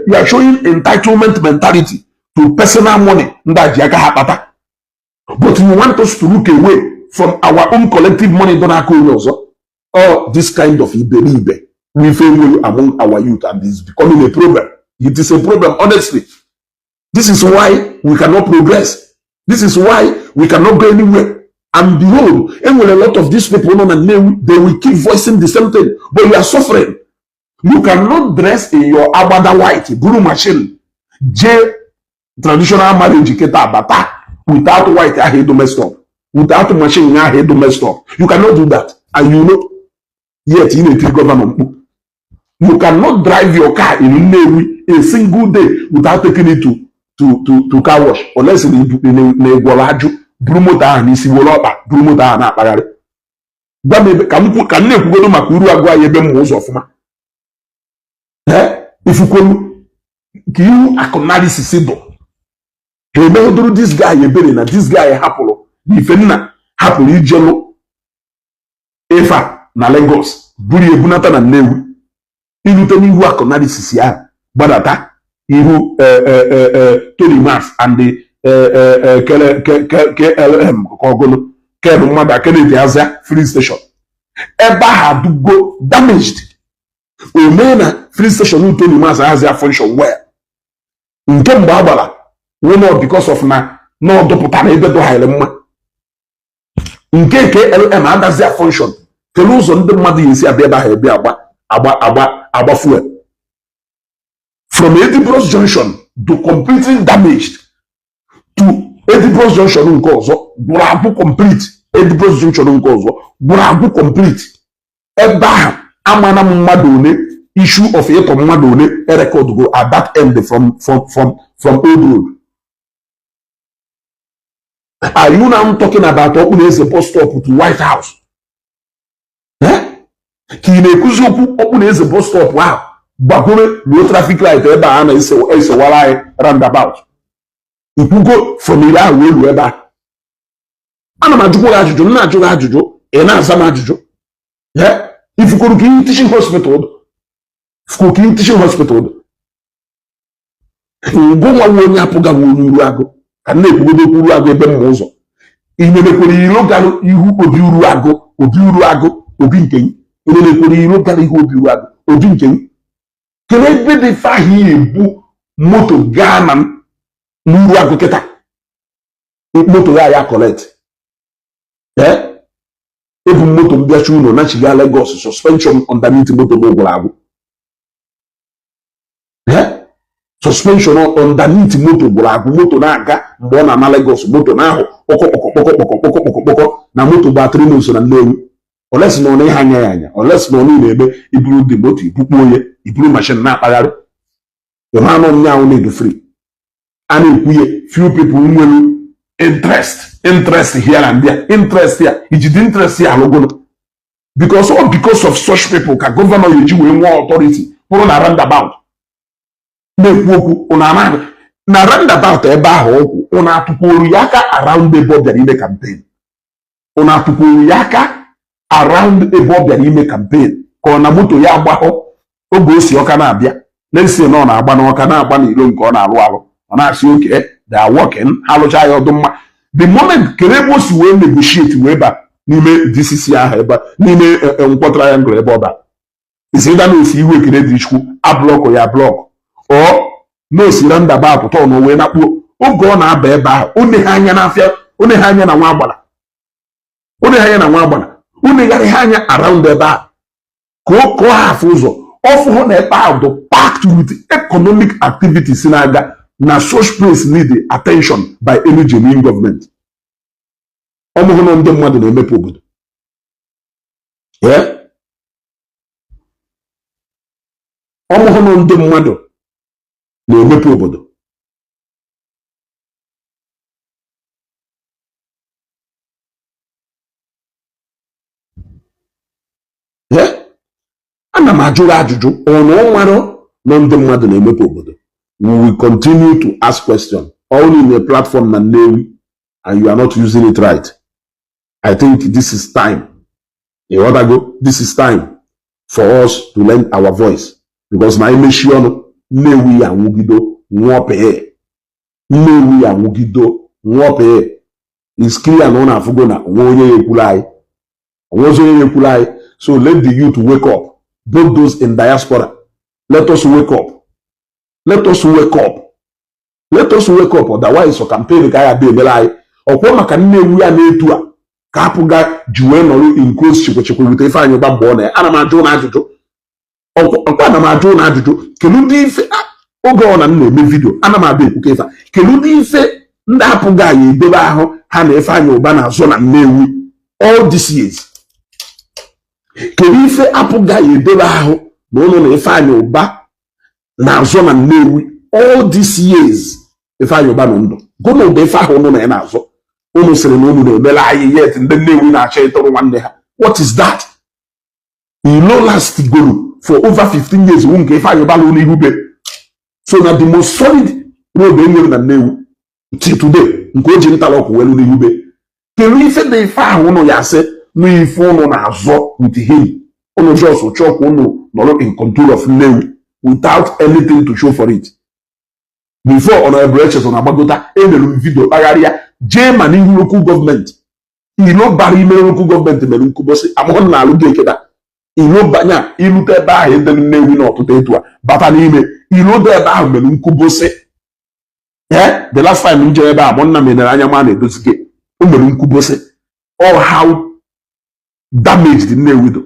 you are showing entitlement mentality to personal money. But you want us to look away from our own collective money. Oh, this kind of iberibe we fail among our youth, and it's becoming a problem. It is a problem, honestly. This is why we cannot progress. This is why we cannot go anywhere. And behold, and when a lot of these people they will keep voicing the same thing, but you are suffering. You cannot dress in your abada white, guru machine, J traditional marriage bata without white head messed up, without machine head messed up. You cannot do that, and you know, yet in a government. You cannot drive your car in Nnewi a single day without taking it to car wash, unless in Gwalaju, Brumota and Isiwolopa, Brumota and Apagare. Can you go to Makuru Agua Yebem Mosofma? If you could kill a Conadis Sido, he may do this guy a billion, this guy a Hapolo, Ifena, Happily Jello, Efa, na Lagos, Buri Bunata and Nnewi. Ilu teni ihu akonadi sisi ya badata ihu Tony Mars and the KLM kogolo kedu mmadụ Kennedy Azia free station ebe ha dugo damaged o mee na free station Tony Mars Azia function well nke mgbe agbara no because of na no dọpụtara ebe do haile mma nke KLM Azia function kelu ụzọ ndị mmadụ yesi abịa ebe ha ebe agba fuel from Edinburgh Junction to completely damaged to Edinburgh Junction nke ọzọ gwụrụ complete Edinburgh Junction nke ọzọ gwụrụ complete ebe ahụ amana mmadụ one issue of ịtọ mmadụ one record go at that end from old road. Are you now talking about Okuneze bus stop to White House? Ka ị na-ekuzi okwu Okuneze bus stop ahụ gbagoro ruo traffic light ebe a na-esewara anyị roundabout ikwugo from ire ahụ wee ruo ebe a. Ana m ajụkwa gị ajụjụ, nna ajụ gị ajụjụ, ị na-aza m ajụjụ. Ifukoro ka ihe teaching hospital ngụ nwa onye apụga onye uru agụ ka na-ekwugodo okwu uru agụ ebe mma ụzọ imemekwere ilo gara ihu obi uru agụ obi nke onye na-ekwere iro gara ihe obi wa obi nke kele ebe dị fahi ebu moto gaa na n'uru agụ kịta moto ya collect ebu moto mbịachi ụlọ na chiga Lagos suspension underneath moto m gwụrụ agwụ suspension underneath moto gwụrụ agwụ moto na-aga mgbe ọ na-ama Lagos moto na-ahụ kpọkọkpọkọkpọkọkpọkọkpọkọ na moto gba trinos na Nnewi olesi na ọ na-ihe anya ya anya olesi na ọ na-ebe iburu dị moto ibukpu onye iburu mashin na-akpagharị ịmanụ nyaahụ na-edu free a na-ekwuye few people nwere interest here and there interest ya ijide interest ya alụgụnụ because of such people ka gọvanọ ya eji wee nwee authority pụrụ na roundabout na-ekwu okwu ụna anaghị na roundabout ebe ahụ okwu ụna atụkwuru ya aka around ebe ọ bịara ime campaign ụna atụkwuru ya aka around ebe ọ bịara ime campaign ka ọ na moto ya agbahụ oge o si Ọka na-abịa na-esi na ọ na-agba n'Ọka na-agba n'ilo nke ọ na-alụ alụ ọ na-asị oke they are working ha lụcha ya ọdụ mma the moment kere ebe o si wee negotiate wee ba n'ime DCC ahụ ebe n'ime Nkwọ triangle ebe ọba isi ịda na osi iwe ekele dị chukwu ablọkụ ya blọkụ ọ na osi roundabout tọ na wee nakpuo oge ọ na-aba ebe ahụ one ha anya n'afịa one ha anya na nwa agbara one ha anya na nwa agbara one gharị ha anya around ebe ahụ ka ọ hafụ ụzọ ọfụ na ebe ahụ dị packed with economic activities na-aga na such place need attention by any genuine government. Ọmụhụ na ndị mmadụ na-emepe obodo. Ọmụhụ na ndị mmadụ na-emepe obodo. Ana m ajụrụ ajụjụ ọnụ ọnwarụ na ndị mmadụ na-emepe obodo. We will continue to ask questions only in a platform na Nnewi and you are not using it right. I think this is time. This is time for us to lend our voice because na emechi ọnụ Nnewi anwụgido nwọpee. Nnewi anwụgido nwọpee. It's clear na ọ na-afụgo na onwe onye ya ekwuru anyị. Onwe onye ya ekwuru anyị. So let the youth wake up. Both those in diaspora. Let us wake up. Let us wake up. Let us wake up. Otherwise, so campaign ka ya be emere anyị. Ọkwa maka Nnewi ya na-etu a ka apụga jiwe nọrọ in close chikwechekwe wute ife anyị gbaa mbọ na ya. Ana m ajụ na ajụjụ. Ọkwa ana m ajụ na ajụjụ. Kedu ndị ife oge ọ na m na-eme vidio ana m abịa ekwuke ife. Kedu ndị ife ndị apụga anyị edobe ahụ ha na ife anyị ụba na-azụ na Nnewi all these years. Kedu ife apụga anyị edobe ahụ na ụlọ na ife anyị ụba na-azọ na Nnewi all these years ife anyị ụba na ndụ gụna ụda ife ahụ ụnụ na ya na-azọ ụnụ sịrị na ụnụ na-emere anyị yet ndị Nnewi na-achọ ịtọrọ nwanne ha. What is that? Ilo last golu for over 15 years wu nke ife anyị ụba na ụlọ ihube so na the most solid road enwere na Nnewi till today nke o ji ntala ọkụ welu n'ihube. Kedu ife dị ife ahụ ụnụ ya asị na ife ụnụ na-azọ with him ụnụ just chọọ ka ụnụ nọrọ in control of Nnewi without anything to show for it. Before Honorable Eches na-agbagota emere vidio kpagharịa jee ma n'ihu local gọọmenti ilo bara ime local gọọmenti mere nkwubosi amụhụ na alụ gị ekeda ilo banya ilute ebe ahụ ndị Nnewi na ọtụtụ etu a bata n'ime ilodo ebe ahụ mere nkwubosi. The last time m jere ebe a mụ nna m enere anya ma na-edozi gị o mere nkwubosi all how damaged Nnewi do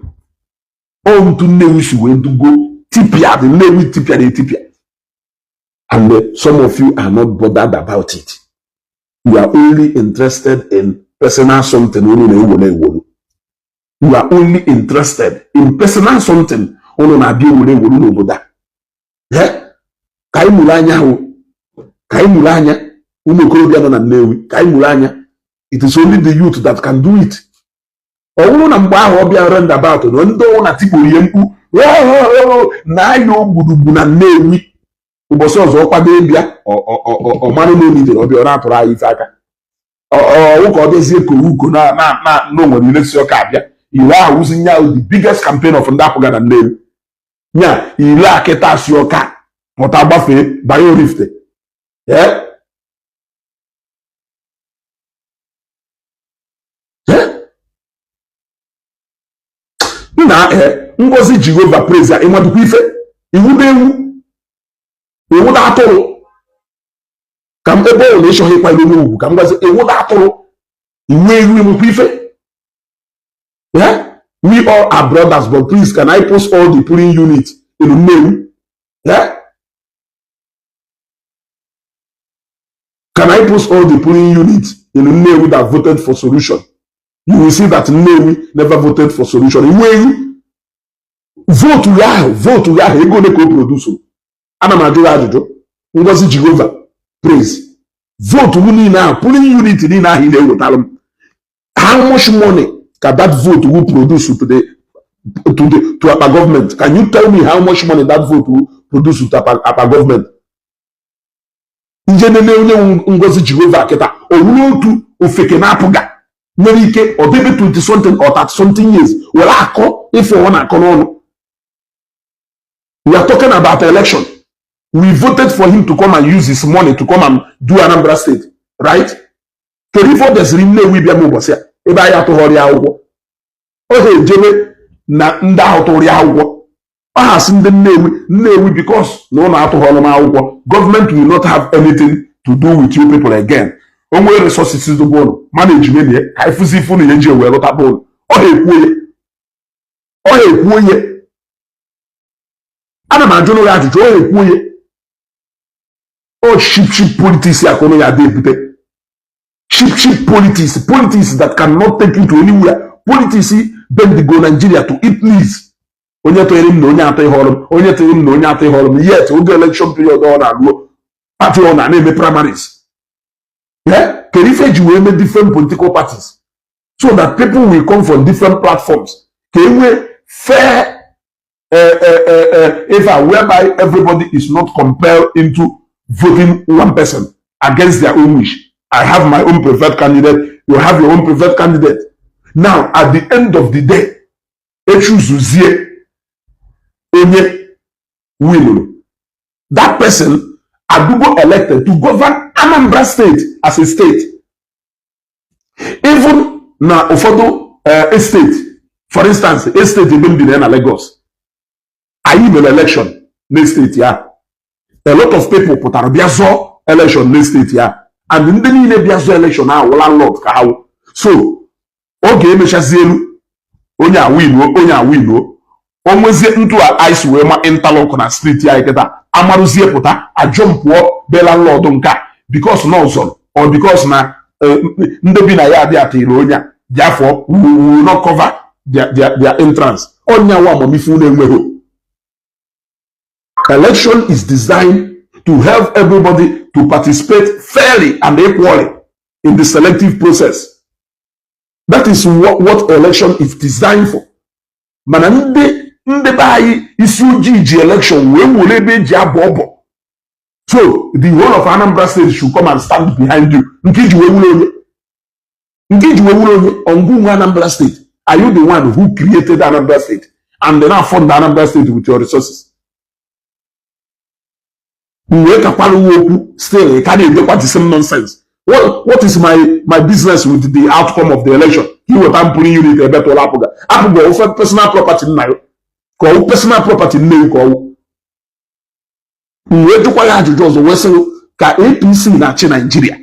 all ntu Nnewi si wee dugo tipia the Nnewi tipia the tipia. And some of you are not bothered about it. You are only interested in personal something. You are only interested in personal something. It is only the youth that can do it. Ụbọchị ọzọ ọkwado ịbịa ọmanụ n'olide ọbịa ọ na-atụrụ anyị ife aka ụka ọ bịazie ka ugo na onwere ilesi ọka abịa ire ahụ ụzi nya the biggest campaign of ndị apụga na Nnewi nya ire akịta si ọka pụta gbafee banye Oraifite ngozi Jehova praise ya ịmadụkwa ife iwu da atụrụ ka m ebe ọ na-echọghị ịkwanye n'ugwu ka m gwazi iwu da atụrụ iwu enwekwa ife. Yeah, we all are brothers, but please, can I post all the polling units in Nnewi? Yeah, can I post all the polling units in Nnewi that voted for solution? You will see that Nnewi never voted for solution. Nnewi vote ya ego ne ko produce. Ana m ajụ ajụjụ. Ngozi Jehova praise. Vote ni na polling unit ni na hi na-ewetara m. How much money can that vote will produce to our government? Can you tell me how much money that vote will produce to our government? Njenene onye Ngozi Jehova kita owulo otu ofeke na apụga nwere ike ọ debe 20 something or 30 something years were akọ ife ọ na akọ n'ọnụ. We are talking about election. We voted for him to come and use his money to come and do Anambra State, right? So before there's Nnewi bịa m'ụbọchị a ebe anyị atụghọrị akwụkwọ ọ ga-ejebe na ndị ahụ tụrụ akwụkwọ ọ hasị ndị Nnewi because na ụlọ atụghọrọ m akwụkwọ, government will not have anything to do with you people again. O nwere resources dụgbo ụlọ management ya ka ịfụzi ifu na eji wee lụtapụ ụlọ ọ ga-ekwu onye ana m ajụ n'ụlọ ajụjụ ọ ga-ekwu onye o cheap politics ya ka ụlọ ya na-ebute. Cheap politics that cannot take you to anywhere. Politics bend the go Nigeria to eat leaves. Onye to him no onye atọ ihọrọ, onye to him no onye atọ ihọrọ. Yet oge election period ọ na-alụ party ọ na-eme primaries. Yeah, kerife ji wee mee different political parties so that people will come from different platforms. Ka enwe fair whereby everybody is not compelled into voting one person against their own wish. I have my own preferred candidate. You have your own preferred candidate. Now, at the end of the day, that person Adugo elected to govern Anambra State as a state. Even na Ofodo estate, for instance, estate even in Lagos. I even election next state, yeah. A lot of people put Arabiazo election next state, yeah. And in the Arabiazo election now, landlord ka so oge emechasielu onye awinu onwezie ntu a ice wee ma interlock na street ya iketa amaruzie pụta ajọmpụọ be landlord nka because na ọzọ or because na ndị bi na ya dị atịrị onye therefore we will not cover their entrance. Onye wa amamifu na-enweghị. Election is designed to help everybody to participate fairly and equally in the selective process. That is what election is designed for. Mana ndị be anyị isi ojii ji election wee were ebe eji abụ ọbọ. So the whole of Anambra State should come and stand behind you. Nke iji wee wure onye ongungu Anambra State. Are you the one who created Anambra State and then now fund the Anambra State with your resources? Still, you can't even the same nonsense. What is my business with the outcome of the election? You will time putting unit a better apuga. Apuga offer personal property now. Call personal property name call. We to kwaya jujozo wesel ka APC na chi Nigeria.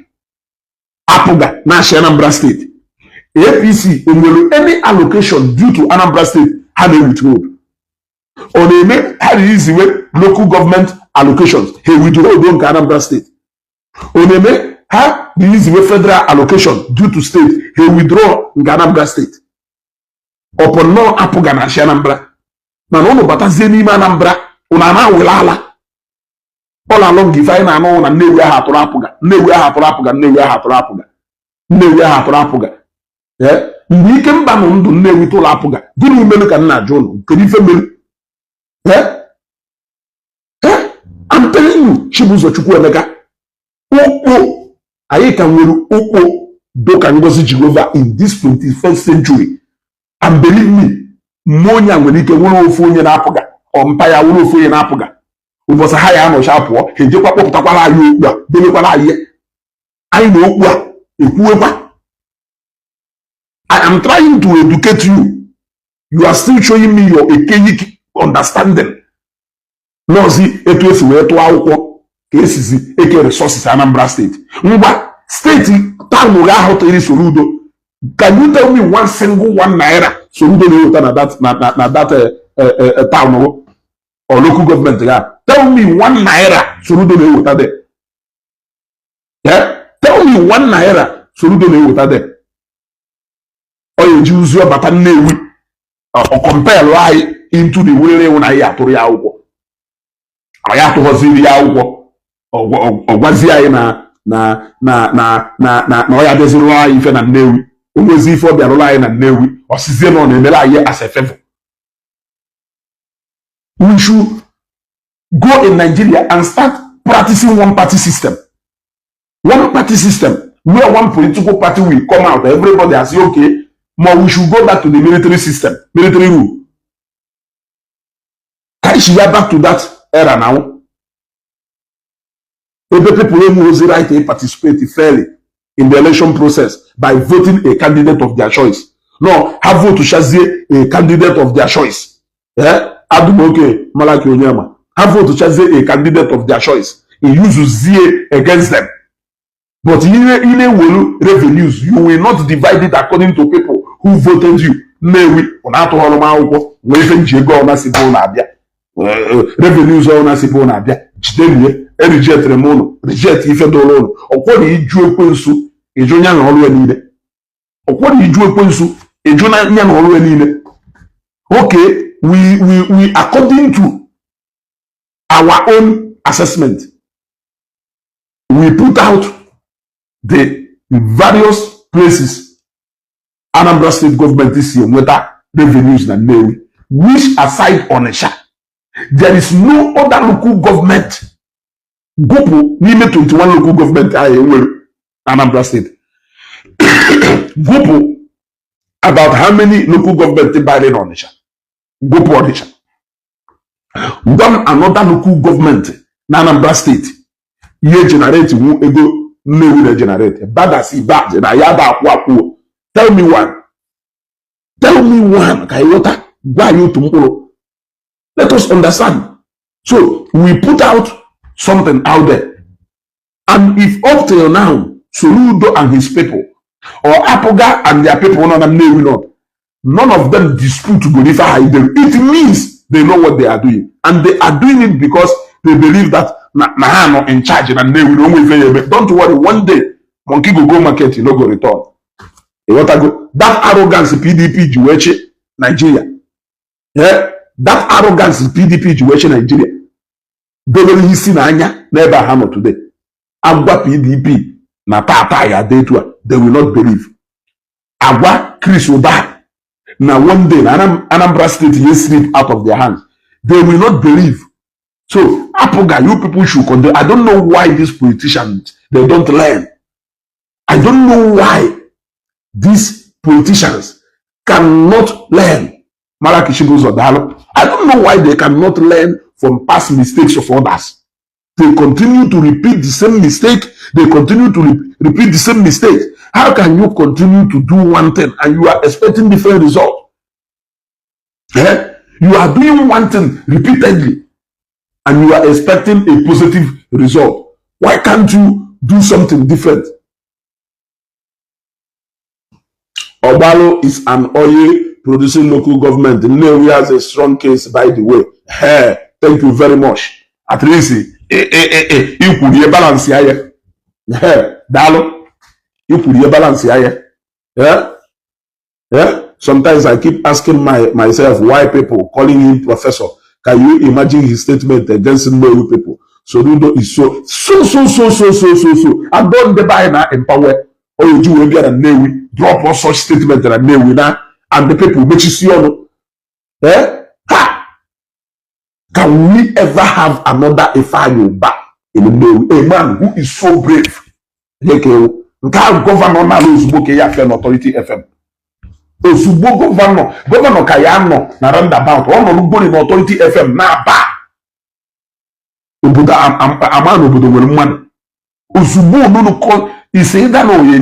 Apuga na Anambra State. APC will any allocation due to Anambra State have a withhold. Or they make how easy way local government allocations. He withhold on Anambra State. Or they make how the easy way federal allocation due to state. He withdraw in Anambra State. Upon no apuga na Anambra. Na no bata zeni ma Anambra. Unana wilala. All along if I know na Nnewi ahatụrụ apuga. Nnewi ahatụrụ apuga. Nnewi ahatụrụ apuga. Nnewi ahatụrụ apuga. Yeah. Mgbe ike mba no ndụ Nnewi tụrụ apuga. Gịnị melu ka nna ajụ ụnụ? Kedu ife melu? I'm telling you, Chibuzo Chukwuemeka, I can will Doka Ngozi Jehova in this 21st century. And believe me, Monya when he can win for na apuga, or Mpaya will for na apuga. It was a high ano sharp war, he took up Takwala, I know I am trying to educate you. You are still showing me your archaic understanding. No, see, it was where to our cases, eke resources, Anambra State. Mba, state, town, how to Soludo. Can you tell me one single naira Soludo that town or local government? Tell me 1 naira Soludo there. Yeah? Tell me 1 naira Soludo there. Or you use your Nnewi or compare lie into the way when I have to Yauko. I have to Hosili Yauko or Wazia na Oya Desirua if and Nnewi. Always if for the line and Nnewi or Sizeno and Mela as a favor. We should go in Nigeria and start practicing one party system. One party system where one political party will come out, everybody has say, okay, but we should go back to the military system, military rule. Can she get back to that era now? People who have the right to participate fairly in the election process by voting a candidate of their choice. No, have vote to chazier a candidate of their choice. Yeah? Adumoke, Malaki Onyama. Have vote to chazier a candidate of their choice. He uses zeal against them. But in a revenues, you will not divide it according to people who voted you. Nnewi, Onato Holomauko, Wefen Jego na Sipo na Abia. Revenues on Sipo na Abia. Chidemie, reject Remono, reject Ifedolono. Okwadi Iju Ekwensu, Ejonya na Olu Enide. Okwadi Iju Ekwensu, Ejonya na Olu Enide. Okay, we according to our own assessment, we put out the various places Anambra State government this year with revenues and Nnewi, which aside Onitsha, there is no other local government. Gopo, name 21 local government Anambra State. Gopo, about how many local government by in Onitsha? Gopo Onitsha. Done another local government in Anambra State. Ye generate who ego Nnewi generate. Bad as he bad. Tell me one. Tell me one. Kayota. Why you tomorrow? Let us understand. So we put out something out there. And if up till now, Soludo and his people, or Apoga and their people, none of them dispute to go them. It means they know what they are doing. And they are doing it because they believe that Nahano in charge and they will only pay. Don't worry, one day, monkey go market, you know, go return. That arrogance PDP Jewish Nigeria. Yeah? That arrogance PDP Jewish Nigeria. They will see Nanya, never hammer today. Agwa PDP, na tata ya detua, they will not believe. Agwa Chris Oda, now one day, Anambra State will slip out of their hands. They will not believe. So, Apoga, you people should condemn. I don't know why these politicians, they don't learn. I don't know why these politicians cannot learn. I don't know why they cannot learn from past mistakes of others. They continue to repeat the same mistake. They continue to repeat the same mistake. How can you continue to do one thing and you are expecting different result? Eh? You are doing one thing repeatedly and you are expecting a positive result. Why can't you do something different? Obalo is an oil producing local government. Nnewi has a strong case, by the way. Hey, thank you very much. At least, you could balance here. Hey, Dalo, you could balance here. Yeah? Yeah? Sometimes I keep asking myself why people calling him professor. Can you imagine his statement against Nnewi people? Soludo is so. I don't buy now empower. Or you do maybe a Nnewi, drop all such statement that Nnewi now, and the people make you see on. Eh? Ha! Can we ever have another Ifanyo back in Nnewi? A man who is so brave. Governor na Ozugbo ya FM Authority FM. Ozugbo governor Kayano na roundabout. Ono lugbo ni Authority FM na ba. Obodo amano obodo nwere mmanụ. Ozugbo no call is either no ye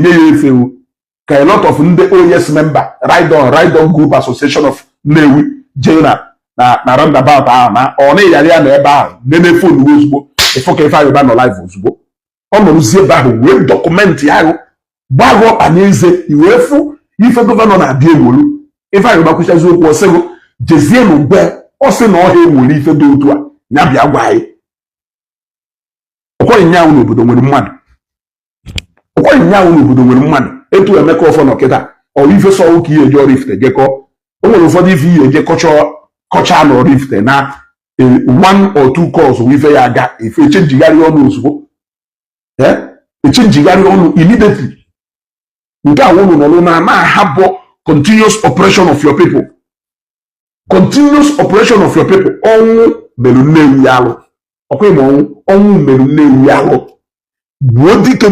a lot of the OES member, Ride on Group Association of Nnewi jee na roundabout ahụ na ọ na-eyari ya na ebe ahụ nene fon ozugbo ịfụ ka Ifeanyi Uba nọ live ozugbo ọ nọrụzie ebe ahụ wee dọkụmentị ahụ gbagọ ọkpanaeze iwee fụ ife gọvanọ na-abịa ewolu Ifeanyi Uba kwuchazi okwu ọsịgụ jezie n'ugbe ọ sị na ọha ewere ife dị otu a ya bịa gwa anyị ọkọghị nyanwụ n'obodo nwere mmadụ ọkọghị nyanwụ n'obodo nwere mmadụ etu Emeka ọfọ nọ kịta ọrụ ife sọwụ ka ihe eji Oraifite jekọ o nwere ụfọdụ ife ihe eje kọcha na Oraifite na 1 or 2 calls ife ya aga ife echenjigharị ọnụ ozugbo echenjigharị ọnụ immediately nke a wụrụ nọrụ na-ahabụ continuous operation of your people continuous operation of your people ọnwụ merụ Nnewi alụ ọkwa ịma ọnwụ merụ Nnewi alụ gbuo dike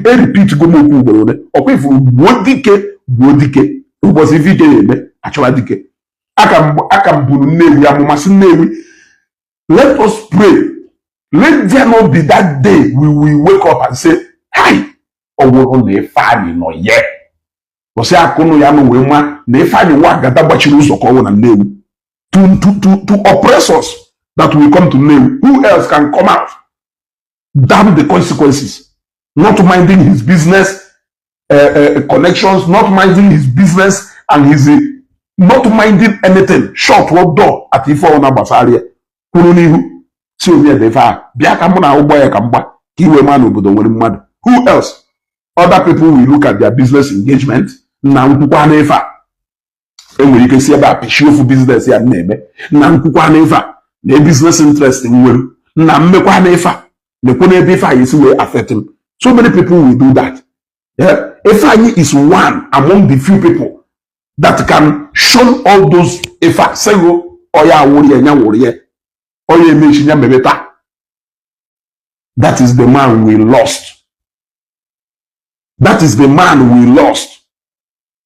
eripit gomokwu ugboro ole ọkwa ifuru gbuo dike ụbọchị ife ike na-eme achọwa dike aka m buru Nnewi amụma sị Nnewi let us pray let there not be that day we will wake up and say hi ọ bụrụ na Ifeanyi nọ ye ọsị akụnụ ya nụ wee nwa na Ifeanyi nwa agada gbachiri ụzọ ka ọ wụ na Nnewi to oppress us that will come to Nnewi. Who else can come out? Damn the consequences. Not minding his business connections, not minding his business and his not minding anything. Shut what door at Ife Ona Basaria. Kurunihu. Si onye defa. Bia ka mụ na ụgbọ ya ka mgba. Ka iwe ma n'obodo nwere mmadụ. Who else? Other people will look at their business engagement. Na nkwukwa n'efe a. Enwere ike si ebe a pishi ofu business ya na-eme. Na nkwukwa n'efe a. Na business interest nwere. Na mmekwa n'efe a. Nekwe ebe Ifeanyi si wee affect him. So many people will do that. Yeah? Ifeanyi is one among the few people that can shun all those Ifa. Sego oya wuriye nya wuriye. Oya emechi nya mebeta. That is the man we lost. That is the man we lost.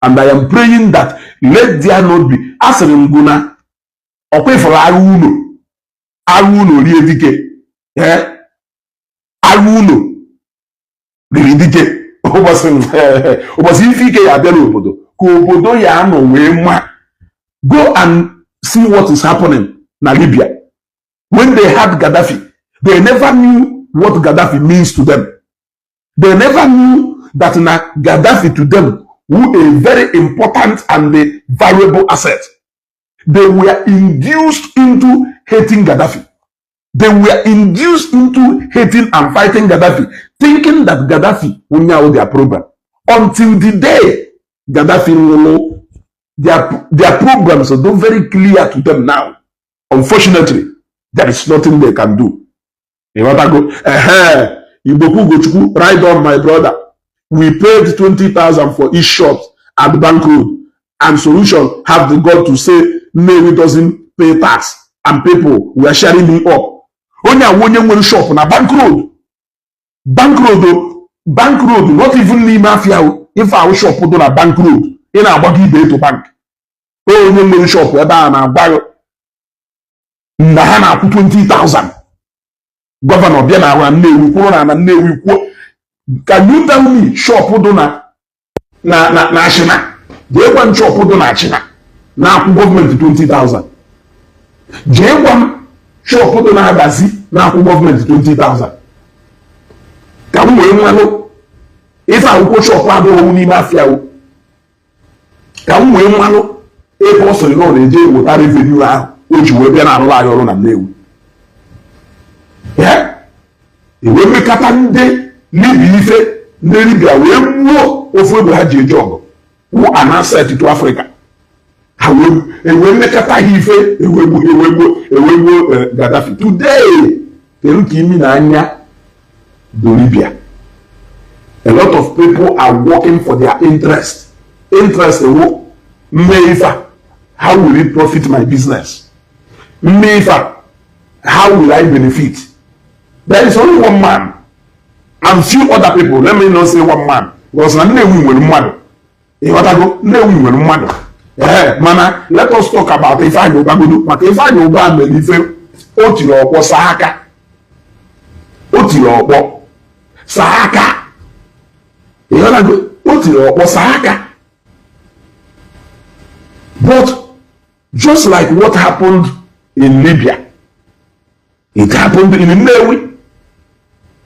And I am praying that let there not be. Asirim guna. Okwe for aruno. Aruno rie dike. Yeah? Aruno riri dike. Ụbọchị ife ike ya abịa n'obodo ka obodo ya anọ wee mma. Go and see what is happening na Libya. When they had Gaddafi, they never knew what Gaddafi means to them. They never knew that na Gaddafi to them was a very important and a valuable asset. They were induced into hating Gaddafi. They were induced into hating and fighting Gaddafi, thinking that Gaddafi will know their problem. Until the day Gaddafi will know their programs are not very clear to them now. Unfortunately, there is nothing they can do. You want to go? Iboku Gochuku, right on, my brother. We paid 20,000 for each shop at Bank Road, and Solution have the God to say Nnewi doesn't pay tax, and people were sharing me up. Only a one shop na Bank Road. Bank Road, not even the mafia. If our shop put on a Bank Road, in our body day to bank. Only shop where na buy na 20,000. Governor Biana na Nnewi kwuru na Nnewi kwuo. Can you tell me shop put on na China? They want shop put on na China. Na government 20,000. They want shop put on Agazi na government 20,000. Ka m wee mmanụ ife akwụkwọ shop abụọ n'ime afịa o. Ka m wee mmanụ ebe ọ sịrị na ọ na-eje eweta revenue ahụ o ji wee bịa na-arụrụ anyị ọrụ na Nnewi. Ewe mmekọta ndị Libya ife ndị Libya wee gbuo ofu egbe ha ji eje ọgụ wụ an asset to Africa. Ewe mmekọta ha ife ewegbuo Gaddafi. Today kedu ka imi na anya do Libya. A lot of people are working for their interest. Interest ewo mmeifa. How will it profit my business? Mmeifa. How will I benefit? There is only one man and few other people. Let me not say one man. Because Nnewi nwere mmadụ. Ịghọtago Nnewi nwere mmadụ. Mana let us talk about Ifeanyi Uba godu. Maka Ifeanyi Uba mere ife o tiri ọkpọ saa aka. O tiri ọkpọ saa aka. Ịghọtago o tiri ọkpọ saa aka. But Just like what happened in Libya. It happened in Nnewi.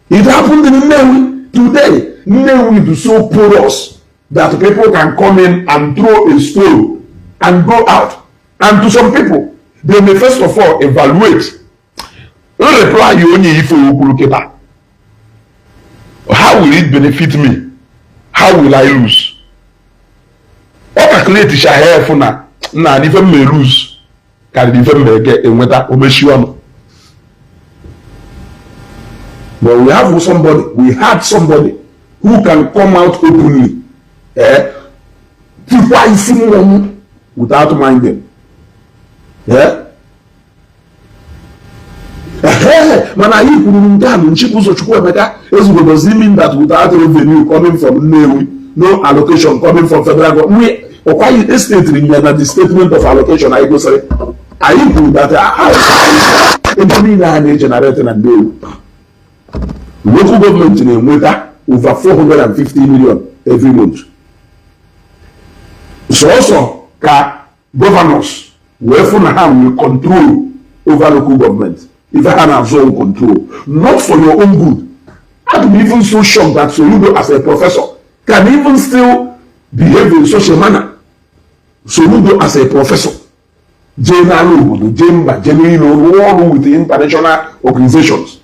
It happened in Nnewi. Today, Nnewi is so porous that people can come in and throw a stone and go out. And to some people, they may first of all evaluate. Don't reply you only if you how will it benefit me? How will I lose? What calculate shall have for now? Nah, if I may lose, can even make a weather or but we have somebody, we had somebody who can come out openly, without minding. Yeah? Man, I even done Chipu Sochukwemeka does it mean that without revenue coming from Nnewi, no allocation coming from federal government? Or why is stating that the statement of allocation I go say I even that I generating and Nnewi. Local government in Mweta over 450 million every month. So also governors will control over local government. If I can have own control, not for your own good. I'd be even so shocked that Soludo as a professor can even still behave in such a manner. Soludo as a professor, all with the international organizations,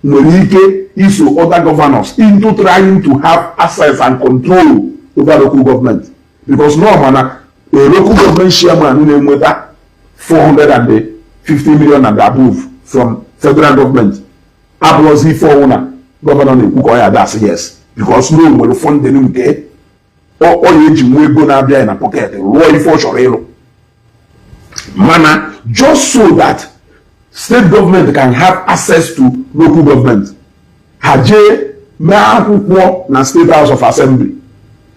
Norike is to other governors into trying to have access and control over local government. Because no man, a local government chairman in Mweta 450 million and above from federal government. Ablozi for owner, governor Nnewi, that's yes. Because no one will fund the new day. Or you will go now in a pocket, Roy for Shorelo. Mana, just so that state government can have access to local government. Haje Makupo na State House of Assembly.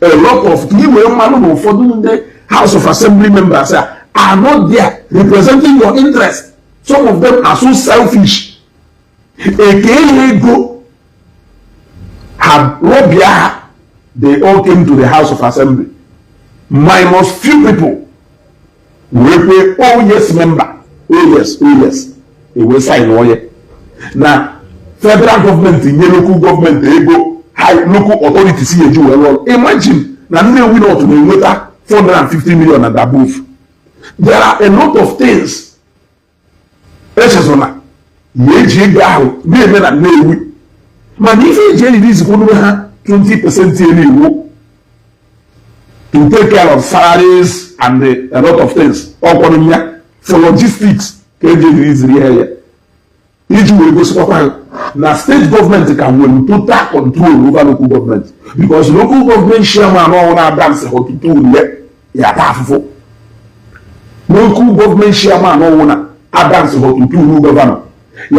A lot of people for the House of Assembly members are not there representing your interest. Some of them are so selfish. Go have Robia, they all came to the House of Assembly. Minus few people. We pay, oh yes, member. Oh yes. They will sign all yet. Now, federal government, in local government, they go high local authority see a Jew. Imagine, now we know to be 450 million and above. There are a lot of things. Let's just on that. Man, if you is 20% to take care of salaries and a lot of things. For logistics, is here. Now, state government can win total control over local government because local government chairman all now dance how to do local government chairman all now dance how to do governor. A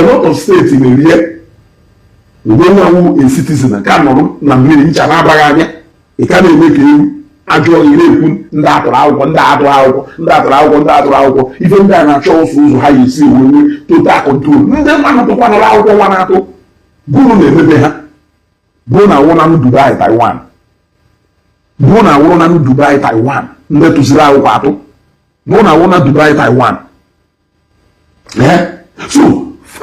lot of states in the year, we don't know a citizen can not mean Chanabaganya, it can make you. Actually, even that even then, shows how you see when total control. Then man to one allow one Bona wona Dubai, Taiwan. Bona wona Dubai, Taiwan. Nde to zira wato. Bona wona Dubai, Taiwan. So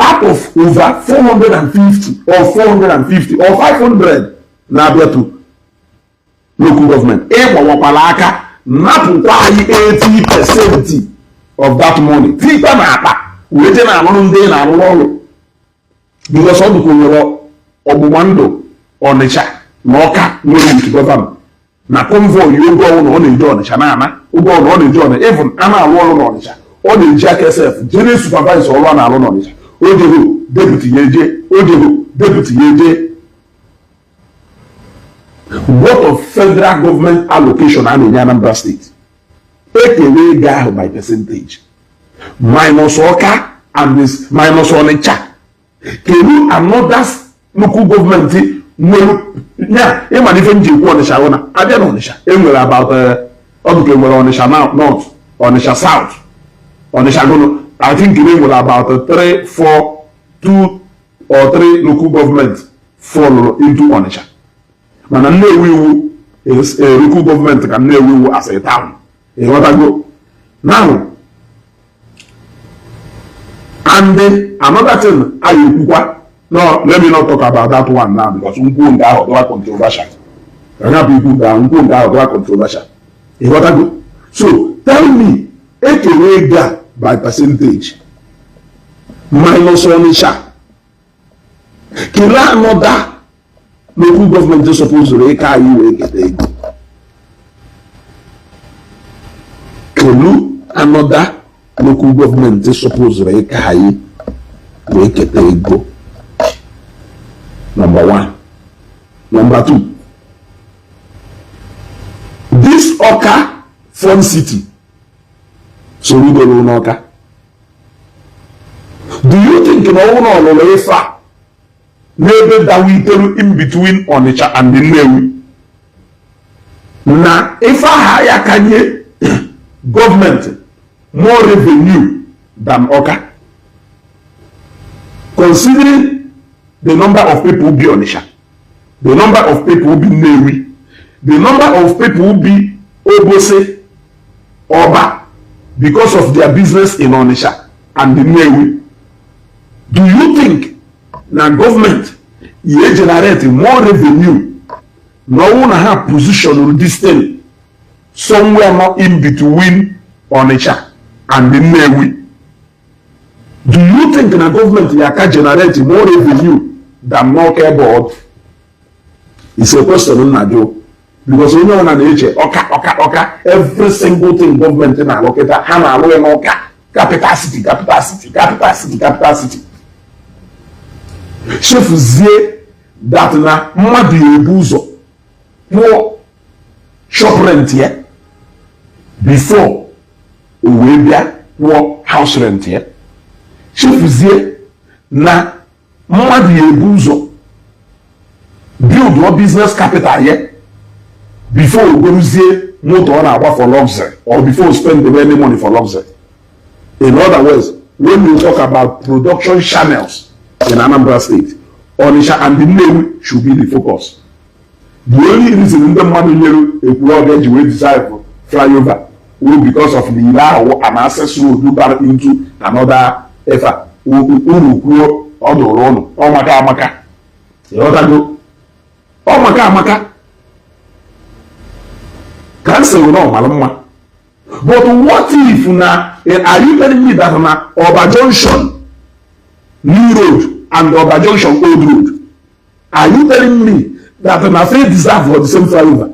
out of over 450 or 450 or 500 na betu. Local government. Not 80% of that money. Because all the Obuwando on the chat, Moka, no to government. Na convoy, you go on in John, Shanana, who go on in John, even Anna alone on the chat. All the Jack SF, General Supervisor, one alone on the chat. Odehu, Deputy Yeje, Odehu, Deputy Yeje. What of federal government allocation and in Anambra State? Take away guy by percentage. Minus Oka and this minus Onitsha. Can you another local government? Yeah, even if you go on the Shawana, I don't know Onitsha. About Onitsha now, north, Onitsha south, Onitsha. I think we will about 3, 4, 2 or 3 local governments fall into Onitsha. Man, Nnewi is a local government can Nnewi as a town. You want to go? Now, and then another thing, no, let me not talk about that one now because we go down controversial. People that go down controversial. You got to go. So tell me, a by percentage minus Onisha. Kila another local government is supposed to rake you Kulu another local government is supposed to rake you Number one. Number two. This Oka Fun City. Soludo no Oka. Do you think in all Ololefa maybe that we tell in between Onitsha and the Nnewi? Now, if I hire Kanye government more revenue than Oka, considering the number of people who be Onitsha, the number of people who be Nnewi, the number of people who be Obose, Oba, because of their business in Onitsha and the Nnewi, do you think na government ye generate more revenue no one have position on this thing somewhere not in between Onitsha and the Nnewi? Do you think na government ye can generate more revenue than market board? It's a question on Najo. Because we know on Oka, every single thing government in allocate Hana Oka, capital city. Chef Zie that na Madi Ebuzo more shop rent here before Uwebia more house rent here. Chef Zie na Madi Ebuzo build more business capital here before we go to motor on our for luxury or before we spend any money for luxury. In other words, when we talk about production channels in Anambra State, Onitsha and the Nnewi should be the focus. The only reason in the money a plug we decide for flyover will because of the law and access will do that into another effort. Amaka. Cancel no malama. But what if na are you telling me that na Oba Junction New Road and Oba Junction Old Road? Are you telling me that na say deserve for the same flyover?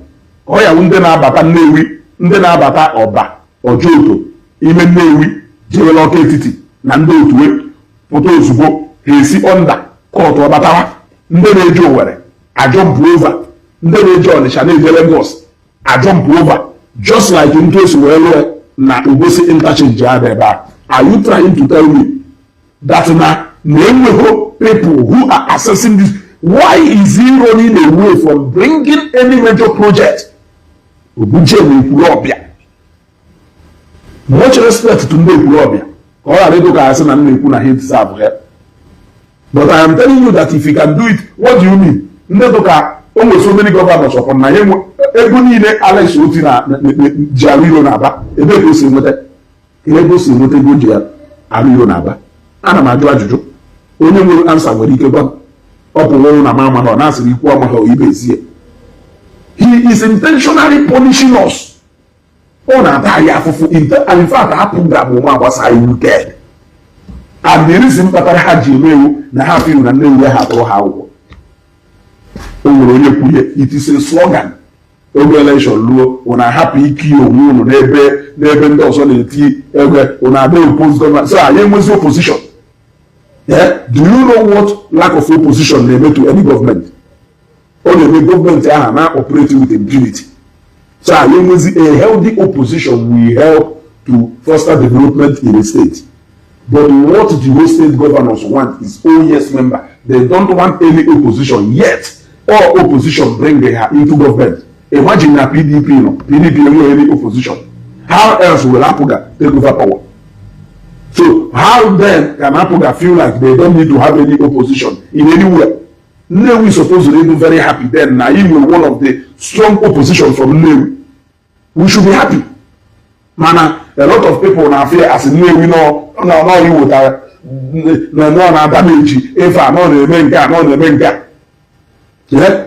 Oya unde na abata Nnewi, unde na abata Oba, Ojoto, ime Nnewi, jeweloke etiti na ndị otuwe pụta ozugbo esi onda court Obatawa, ndị na-eje Owerri, a jump over, ndị na-eje Onitsha na-eje Lagos, I jump over just like in case where na Obosi interchange are you trying to tell me that na people who are assessing this, why is he running away from bringing any major project? Much respect to Nnewi. But I am telling you that if he can do it, what do you mean? Almost so many governors upon my name. Ebunine Alex Utina Jariro Naba, Ebeko Simote, Ebeko Simote Godia, Ariro Naba, and a Majuajo. Only will answer when he came up alone a mamma or answer equal Ibezi. He is intentionally punishing us. On a and in fact, happened that woman was I wicked. And the reason that I had you na happy and know where how. It is a slogan. Election when I happy kill never does on the when I don't oppose government. So I am with opposition. Yeah? Do you know what lack of opposition they make to any government? Or they make government are now operating with impunity. So I am with a healthy opposition will help to foster development in the state. But what the whole state governors want is yes member. They don't want any opposition yet. Or opposition bring her into government. Imagine a PDP, no? PDP no any opposition. How else will Apuga take over power? So how then can Apuga feel like they don't need to have any opposition in anywhere? Nnewi is supposed to be very happy then. Now he will one of the strong opposition from Nnewi. We should be happy. Mana a lot of people now fear as Nnewi no you would no damage if I know the main guy, no the main guy. Yeah.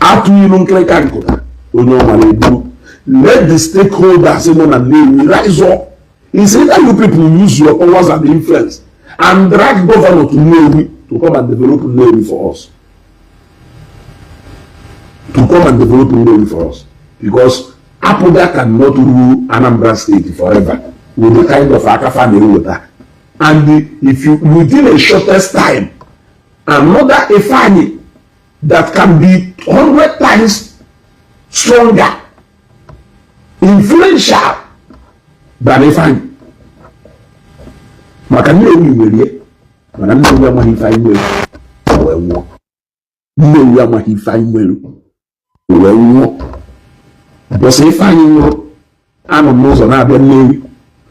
After you don't click on Koda, we normally do. Let the stakeholders in Nnewi rise up. It's either you people use your powers and influence and drag governor to Nnewi to come and develop Nnewi for us. Because Apuga cannot rule Anambra State forever with the kind of Akafa water. And if you within a shortest time, another Ifani that can be 100 times stronger, influential than Ifani. Nnewi nwere mana Nnewi amaghị Ifani nwere wee nwụọ. Nnewi amaghị Ifani nwere wee nwụọ. Because Ifani nwụrụ anọ n'ụzọ na-abịa Nnewi.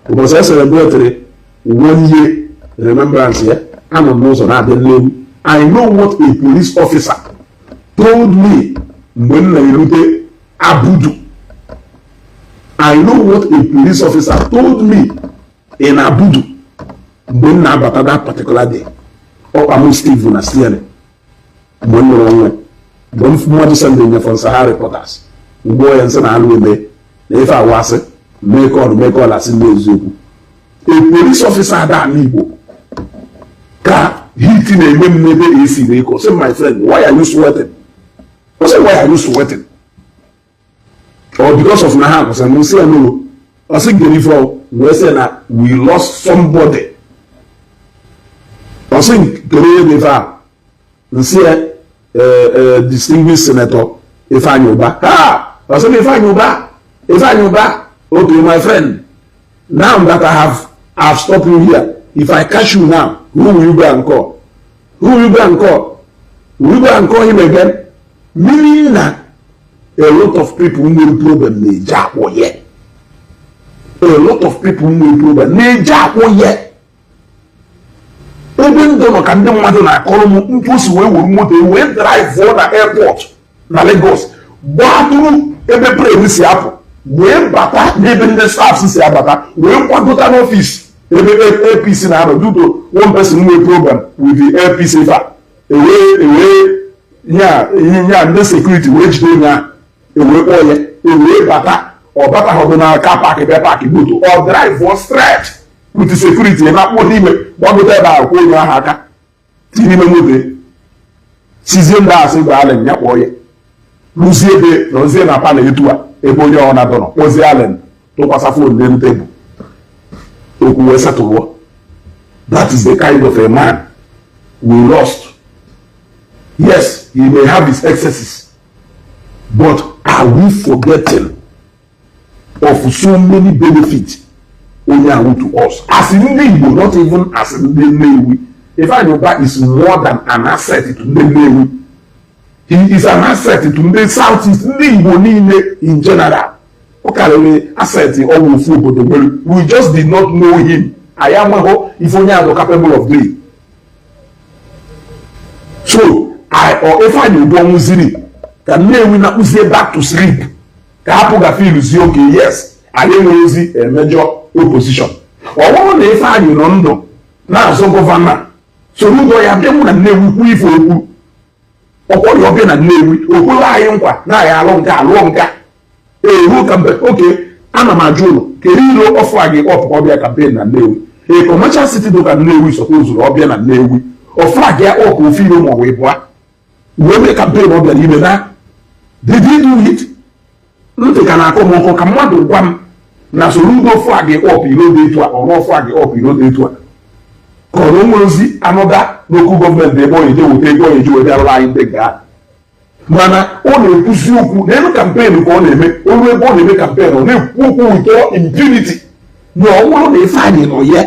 Because I celebrated 1 year remembrance here. Anọ n'ụzọ na-abịa Nnewi. I know what a police officer told me when I erute Abudu. I know what a police officer told me in Abudu when I bata that particular day. Oh, I'm Steve na still. When we're on don't forget something from Sahara reporters. We go and send a half if I was it, make all as in the zoo. A police officer that Nibo. Car hitting a women maybe AC vehicle. Say, my friend, why are you sweating? I said, why are you sweating? Or because of my house, and we say no. I think the river we say that we lost somebody. I think the river we say distinguished senator Ifeanyi. I said Ifeanyi. Okay, my friend. Now that I've stopped you here, if I catch you now, who will you go and call? Will you go and call him again? Meaning that a lot of people will problem neja oye. A lot of people will problem neja oye. Even though can do matter na call mu impost we motor drive for the airport na Lagos. But ebe pray we see happen. We bata even the staff see abata. We want to office. Ebe APC na due to one person who problem with the APC fa. Away yeah, the security wage day now. Away bata or bata hold na car park motor or drive for straight with the security and not what him what do that go na haka. Tini me mobe. Season da say ba alen nya boye. Luzie be no ze na pa na yetua ebe onye ona do no. Ozi alen to kwasa phone dem table. Okuwesa to wo. That is the kind of a man we lost. Yes, he may have his excesses, but are we forgetting of so many benefits only to us? As in Nnewi, not even as in Nnewi. Ifeanyi is more than an asset to Nnewi. He is an asset to the Southeast Nnewi in general. Okay, asset all food, but we just did not know him. I am if only are capable of doing. So if I do one Muziri, can Nnewi na uzie back to sleep. Kapuga feel okay, yes, I didn't see a major opposition. Or one if I do not know. Now so governor. Soludo ya demu na Nnewi kuifo oku. Okwo yo be na Nnewi, oku la yinkwa na ya alonga. Who can be okay? Ana majulo. Kerilo offer agi up obia campaign na Nnewi. Commercial city do ka Nnewi suppose obia na Nnewi. Offer agi up o feel mo we boa. We make campaign obia ibe na. Did he do it? Nte kana ko mo ko kamado gwam na Soludo flag up ilo dey to or no flag up ilo dey to. Korongozi another local government dey boy dey wo dey go eju we dey line dey ga. Mana o na-ekwuzi okwu n'elu campaign ka ọ na-eme olu ebe ọ na-eme campaign ọ na-ekwu okwu with impunity na ọ bụrụ na Ifeanyi nọ ya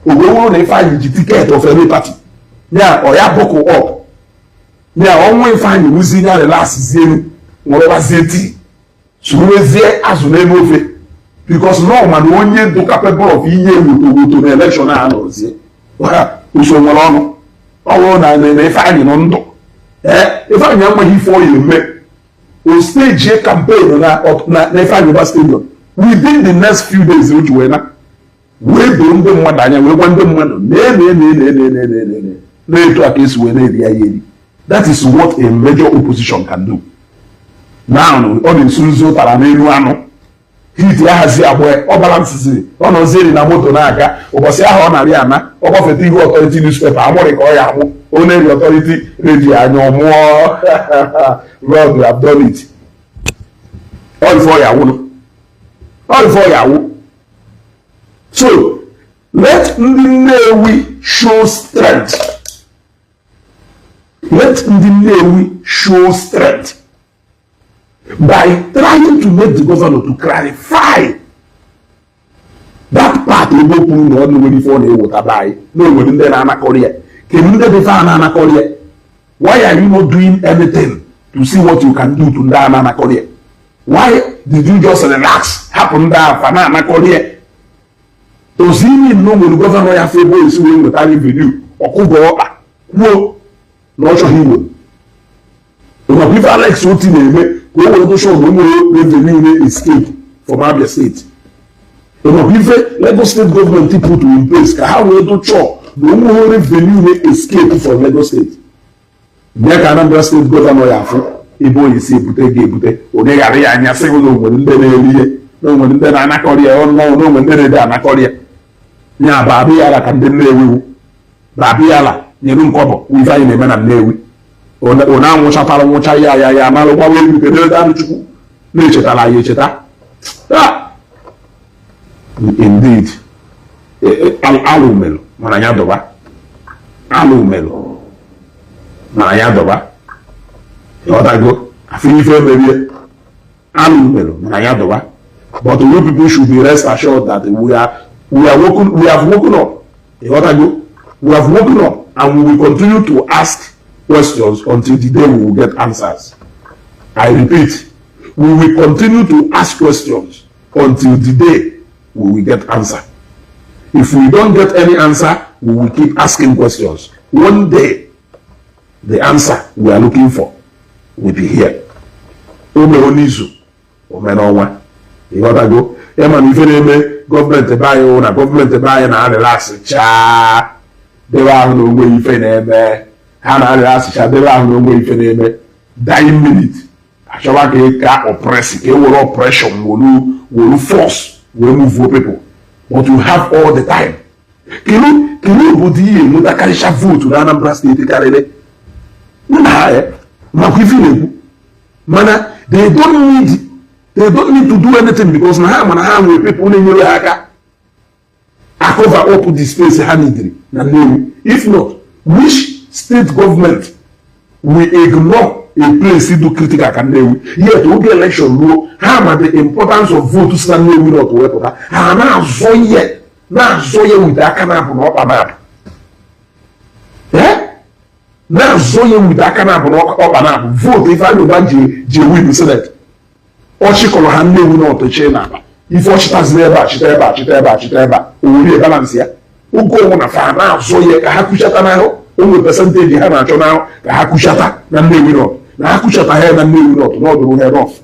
o wee bụrụ na Ifeanyi ji tiketi of any party ya ọ ya bụkụ up ya ọnwa Ifeanyi wuzi ya relax zie nwere tii suwezie azụ n'elu ofe because no man onye dị capable of inye woto na election a nọzie usoro nwere ọnụ ọ bụrụ na Ifeanyi nọ ndụ Ifeanyi amaghị ife ọ ya eme o stage a campaign na Ifeanyi Stadium within the next few days which were na we do ndị mmadụ anya we gwa ndị mmadụ na etu aka esi wee na-eri ya eri. That is what a major opposition can do. Now ọ na-esuruzi ụtara n'elu anụ hit ya hazi abụọ ọ balansịziri ọ nọziri na moto na-aga ụbọchị ahụ ọ narị ana ọ gbafeta ihu ọtọriti newspaper amụrị ka ọ ya amụ ọ na-eri ọtọriti redio anya ọmụọ Lord we have done it. All before Yahoo. So let ndị Nnewi show strength. Let ndị Nnewi show strength by trying to make the governor to clarify that part of the people who know before they would buy. No, when they're not Korea. Can you define Korea? Why are you not doing anything to see what you can do to Nana Korea? Why did you just relax? Happen that Fanana Korea? To see me know when the governor has a boy is doing the time revenue or Kubo. No, not sure he will. If people like something, we will show no more revenue escape from Abia State. If Lagos State government put in place, how will do show no more revenue escape from Lagos State? There can Anambra State governor Yafu. Ibo isi ebute onye ghara ya anya sị ụlọ nwere ndị na-eri ihe na nwere ndị na-anakọrị ya ọnụ na nwere ndị na-ede anakọrị ya nya baabị ya ka ndị Nnewi baabị ya nyere nkọbọ ife anyị na-eme na Nnewi ọ na-anwụchatara nwụcha ya amalụ gbawa elu kedere anụ Chukwu na-echetara ya echeta. Indeed alụ melụ mana ya dọba Otago, I feel very but you people should be rest assured that we have woken up. Otago, we have woken up and we will continue to ask questions until the day we will get answers. I repeat, we will continue to ask questions until the day we will get answer. If we don't get any answer, we will keep asking questions. One day, the answer we are looking for will be here. Onizu, Omenonwa. You got to go. Eman, if you government buy na government buy na relax cha. They were no way if you Hana relax cha. They were no way if you dying minute. Ashawake ka oppress. Ke will oppression. Will force. Will move people. But you have all the time. Can you body mutakarisha vote to Anambra State karele? Nah. Mana they don't need to do anything because now when people in your cover up the space if not, which state government will ignore a place to do critical can yet to be election law how the importance of vote to stand not to weapon now so yet with that kind of now zoye with that kind of up and up vote if I know that je win the Senate or she call her name not to China if she has never only balance here who go on a farm now zoye ka hakushata now only percentage you have now ka hakushata na name not na hakushata here na name not do head off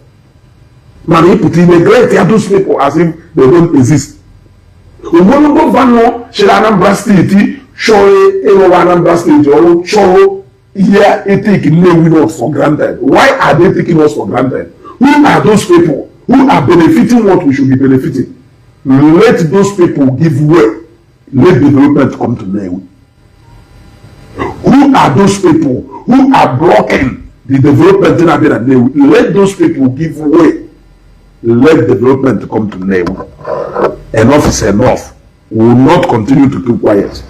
man he put in a great those people as if they don't exist we want to go van she Anambra State show Anambra State or show here it take Nnewi us for granted. Why are they taking us for granted? Who are those people who are benefiting what we should be benefiting? Let those people give way. Let development come to Nnewi. Who are those people who are blocking the development in Nnewi? Let those people give way. Let development come to Nnewi. Enough is enough. We will not continue to keep quiet.